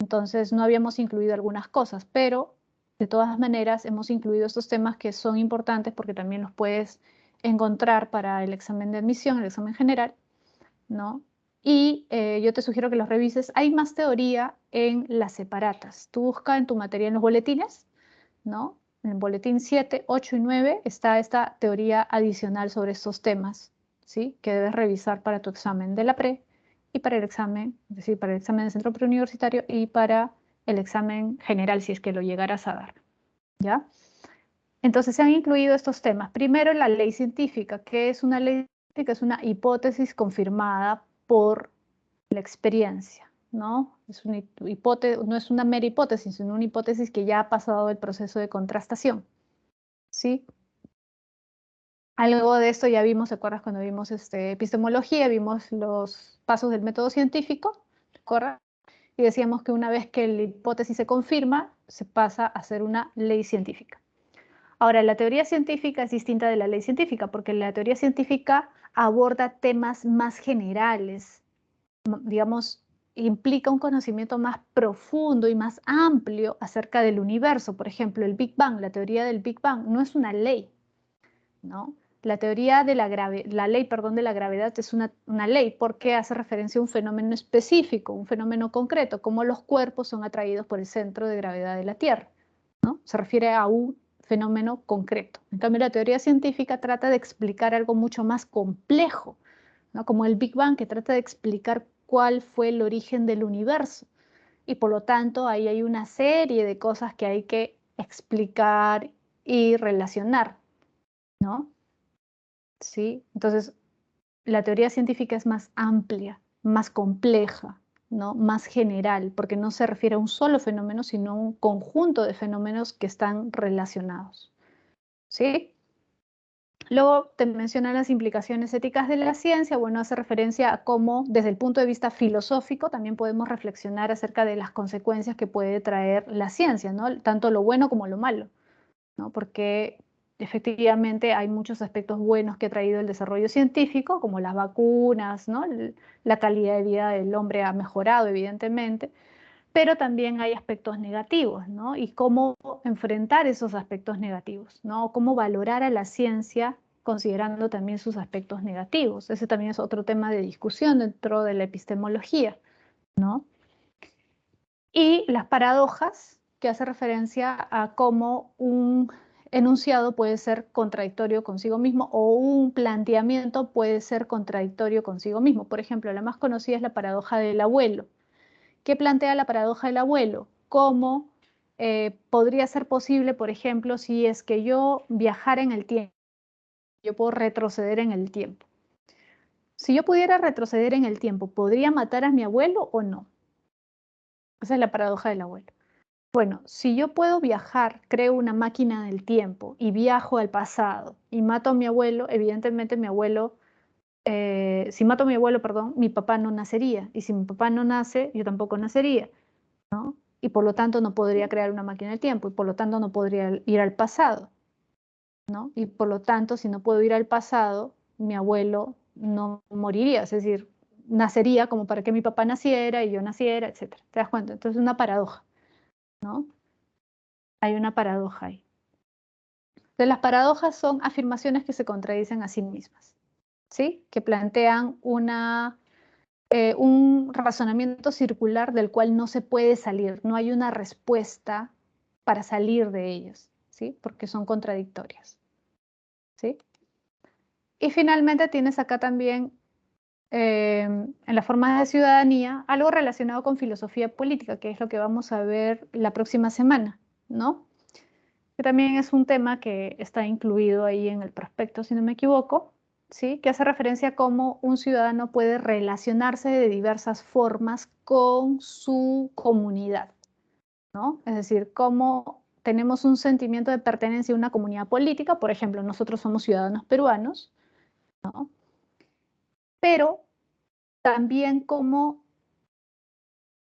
S1: Entonces no habíamos incluido algunas cosas, pero de todas maneras hemos incluido estos temas que son importantes porque también los puedes encontrar para el examen de admisión, el examen general, ¿no? Y yo te sugiero que los revises. Hay más teoría en las separatas. Tú busca en tu materia en los boletines, ¿no? En el boletín 7, 8 y 9 está esta teoría adicional sobre estos temas, ¿sí? Que debes revisar para tu examen de la pre y para el examen, es decir, para el examen de centro preuniversitario y para el examen general, si es que lo llegaras a dar, ¿ya? Entonces se han incluido estos temas. Primero, la ley científica. ¿Qué es una ley científica? Es una hipótesis confirmada por la experiencia, ¿no? Es una no es una mera hipótesis, sino una hipótesis que ya ha pasado el proceso de contrastación, ¿sí? Algo de esto ya vimos, ¿te acuerdas cuando vimos epistemología? Vimos los pasos del método científico, ¿te acuerdas? Y decíamos que una vez que la hipótesis se confirma, se pasa a ser una ley científica. Ahora, la teoría científica es distinta de la ley científica, porque la teoría científica aborda temas más generales, digamos, implica un conocimiento más profundo y más amplio acerca del universo. Por ejemplo, el Big Bang, la teoría del Big Bang, no es una ley, ¿no? La teoría de la ley, perdón, de la gravedad es una ley porque hace referencia a un fenómeno específico, un fenómeno concreto, como los cuerpos son atraídos por el centro de gravedad de la Tierra, ¿no? Se refiere a un fenómeno concreto. En cambio, la teoría científica trata de explicar algo mucho más complejo, ¿no? Como el Big Bang, que trata de explicar cuál fue el origen del universo. Y por lo tanto, ahí hay una serie de cosas que hay que explicar y relacionar, ¿no? ¿Sí? Entonces, la teoría científica es más amplia, más compleja, ¿no? Más general, porque no se refiere a un solo fenómeno, sino a un conjunto de fenómenos que están relacionados, ¿sí? Luego te menciona las implicaciones éticas de la ciencia. Bueno, hace referencia a cómo, desde el punto de vista filosófico, también podemos reflexionar acerca de las consecuencias que puede traer la ciencia, ¿no? Tanto lo bueno como lo malo, ¿no? Porque efectivamente hay muchos aspectos buenos que ha traído el desarrollo científico, como las vacunas, ¿no? La calidad de vida del hombre ha mejorado, evidentemente, pero también hay aspectos negativos, ¿no? Y cómo enfrentar esos aspectos negativos, ¿no? Cómo valorar a la ciencia considerando también sus aspectos negativos. Ese también es otro tema de discusión dentro de la epistemología, ¿no? Y las paradojas, que hace referencia a cómo un enunciado puede ser contradictorio consigo mismo o un planteamiento puede ser contradictorio consigo mismo. Por ejemplo, la más conocida es la paradoja del abuelo. ¿Qué plantea la paradoja del abuelo? ¿Cómo podría ser posible, por ejemplo, si es que yo viajara en el tiempo? Yo puedo retroceder en el tiempo. Si yo pudiera retroceder en el tiempo, ¿podría matar a mi abuelo o no? Esa es la paradoja del abuelo. Bueno, si yo puedo viajar, creo una máquina del tiempo y viajo al pasado y mato a mi abuelo, evidentemente mi abuelo, si mato a mi abuelo, perdón, mi papá no nacería. Y si mi papá no nace, yo tampoco nacería, ¿no? Y por lo tanto no podría crear una máquina del tiempo y por lo tanto no podría ir al pasado, ¿no? Y por lo tanto, si no puedo ir al pasado, mi abuelo no moriría, es decir, nacería como para que mi papá naciera y yo naciera, etcétera. ¿Te das cuenta? Entonces es una paradoja, ¿no? Hay una paradoja ahí. Entonces, las paradojas son afirmaciones que se contradicen a sí mismas, ¿sí? Que plantean un razonamiento circular del cual no se puede salir, no hay una respuesta para salir de ellos, ¿sí? Porque son contradictorias, ¿sí? Y finalmente tienes acá también, en la forma de ciudadanía, algo relacionado con filosofía política, que es lo que vamos a ver la próxima semana, ¿no? que también es un tema que está incluido ahí en el prospecto, si no me equivoco, ¿sí? Que hace referencia a cómo un ciudadano puede relacionarse de diversas formas con su comunidad, ¿no? Es decir, cómo tenemos un sentimiento de pertenencia a una comunidad política, por ejemplo, nosotros somos ciudadanos peruanos, ¿no? Pero también cómo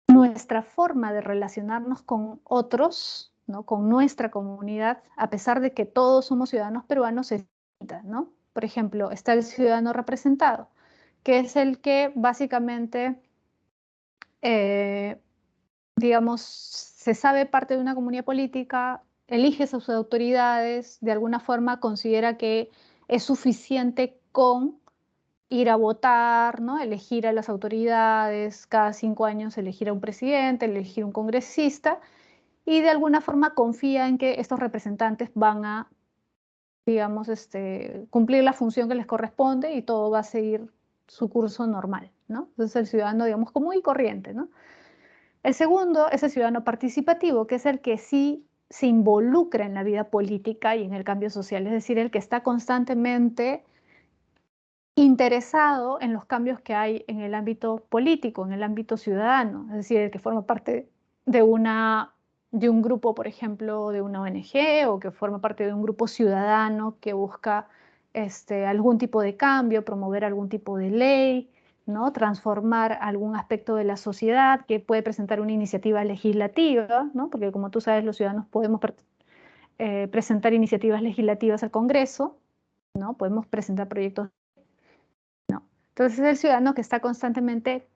S1: nuestra forma de relacionarnos con otros, ¿no? Con nuestra comunidad, a pesar de que todos somos ciudadanos peruanos, es distinta, ¿no? Por ejemplo, está el ciudadano representado, que es el que básicamente, eh, digamos, se sabe parte de una comunidad política, elige sus autoridades, de alguna forma considera que es suficiente con ir a votar, ¿no? Elegir a las autoridades, cada 5 años elegir a un presidente, elegir un congresista, y de alguna forma confía en que estos representantes van a, digamos, cumplir la función que les corresponde y todo va a seguir su curso normal, ¿no? Entonces el ciudadano, digamos, común y corriente, ¿no? El segundo es el ciudadano participativo, que es el que sí se involucra en la vida política y en el cambio social, es decir, el que está constantemente interesado en los cambios que hay en el ámbito político, en el ámbito ciudadano, es decir, el que forma parte de de un grupo, por ejemplo, de una ONG, o que forma parte de un grupo ciudadano que busca algún tipo de cambio, promover algún tipo de ley, ¿no? Transformar algún aspecto de la sociedad, que puede presentar una iniciativa legislativa, ¿no? Porque como tú sabes, los ciudadanos podemos presentar iniciativas legislativas al Congreso, ¿no? Podemos presentar proyectos. Entonces es el ciudadano que está constantemente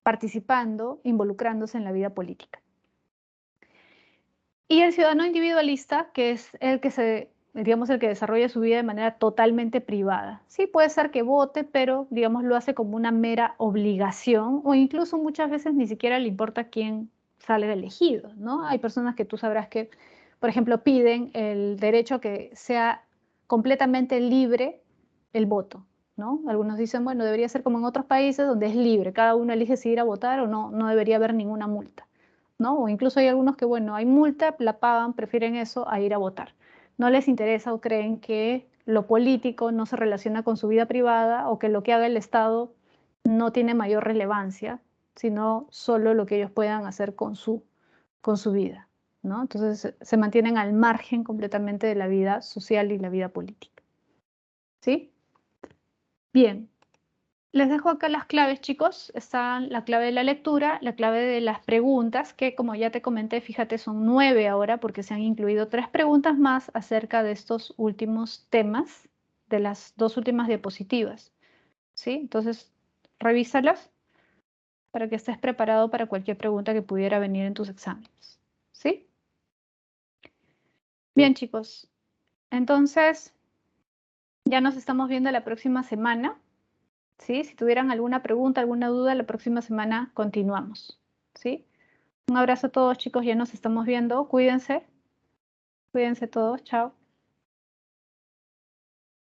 S1: participando, involucrándose en la vida política. Y el ciudadano individualista, que es el que digamos, el que desarrolla su vida de manera totalmente privada. Sí, puede ser que vote, pero, digamos, lo hace como una mera obligación, o incluso muchas veces ni siquiera le importa quién sale elegido, ¿no? Hay personas que tú sabrás que, por ejemplo, piden el derecho a que sea completamente libre el voto, ¿no? Algunos dicen, bueno, debería ser como en otros países donde es libre, cada uno elige si ir a votar o no, no debería haber ninguna multa, ¿no? O incluso hay algunos que, bueno, hay multa, la pagan, prefieren eso a ir a votar. No les interesa o creen que lo político no se relaciona con su vida privada, o que lo que haga el Estado no tiene mayor relevancia, sino solo lo que ellos puedan hacer con su vida, ¿no? Entonces se mantienen al margen completamente de la vida social y la vida política. ¿Sí? Bien. Les dejo acá las claves, chicos. Está la clave de la lectura, la clave de las preguntas, que como ya te comenté, fíjate, son 9 ahora, porque se han incluido 3 preguntas más acerca de estos últimos temas, de las 2 últimas diapositivas, ¿sí? Entonces, revísalas para que estés preparado para cualquier pregunta que pudiera venir en tus exámenes, ¿sí? Bien, chicos. Entonces, ya nos estamos viendo la próxima semana. ¿Sí? Si tuvieran alguna pregunta, alguna duda, la próxima semana continuamos, ¿sí? Un abrazo a todos, chicos, ya nos estamos viendo. Cuídense todos, chao.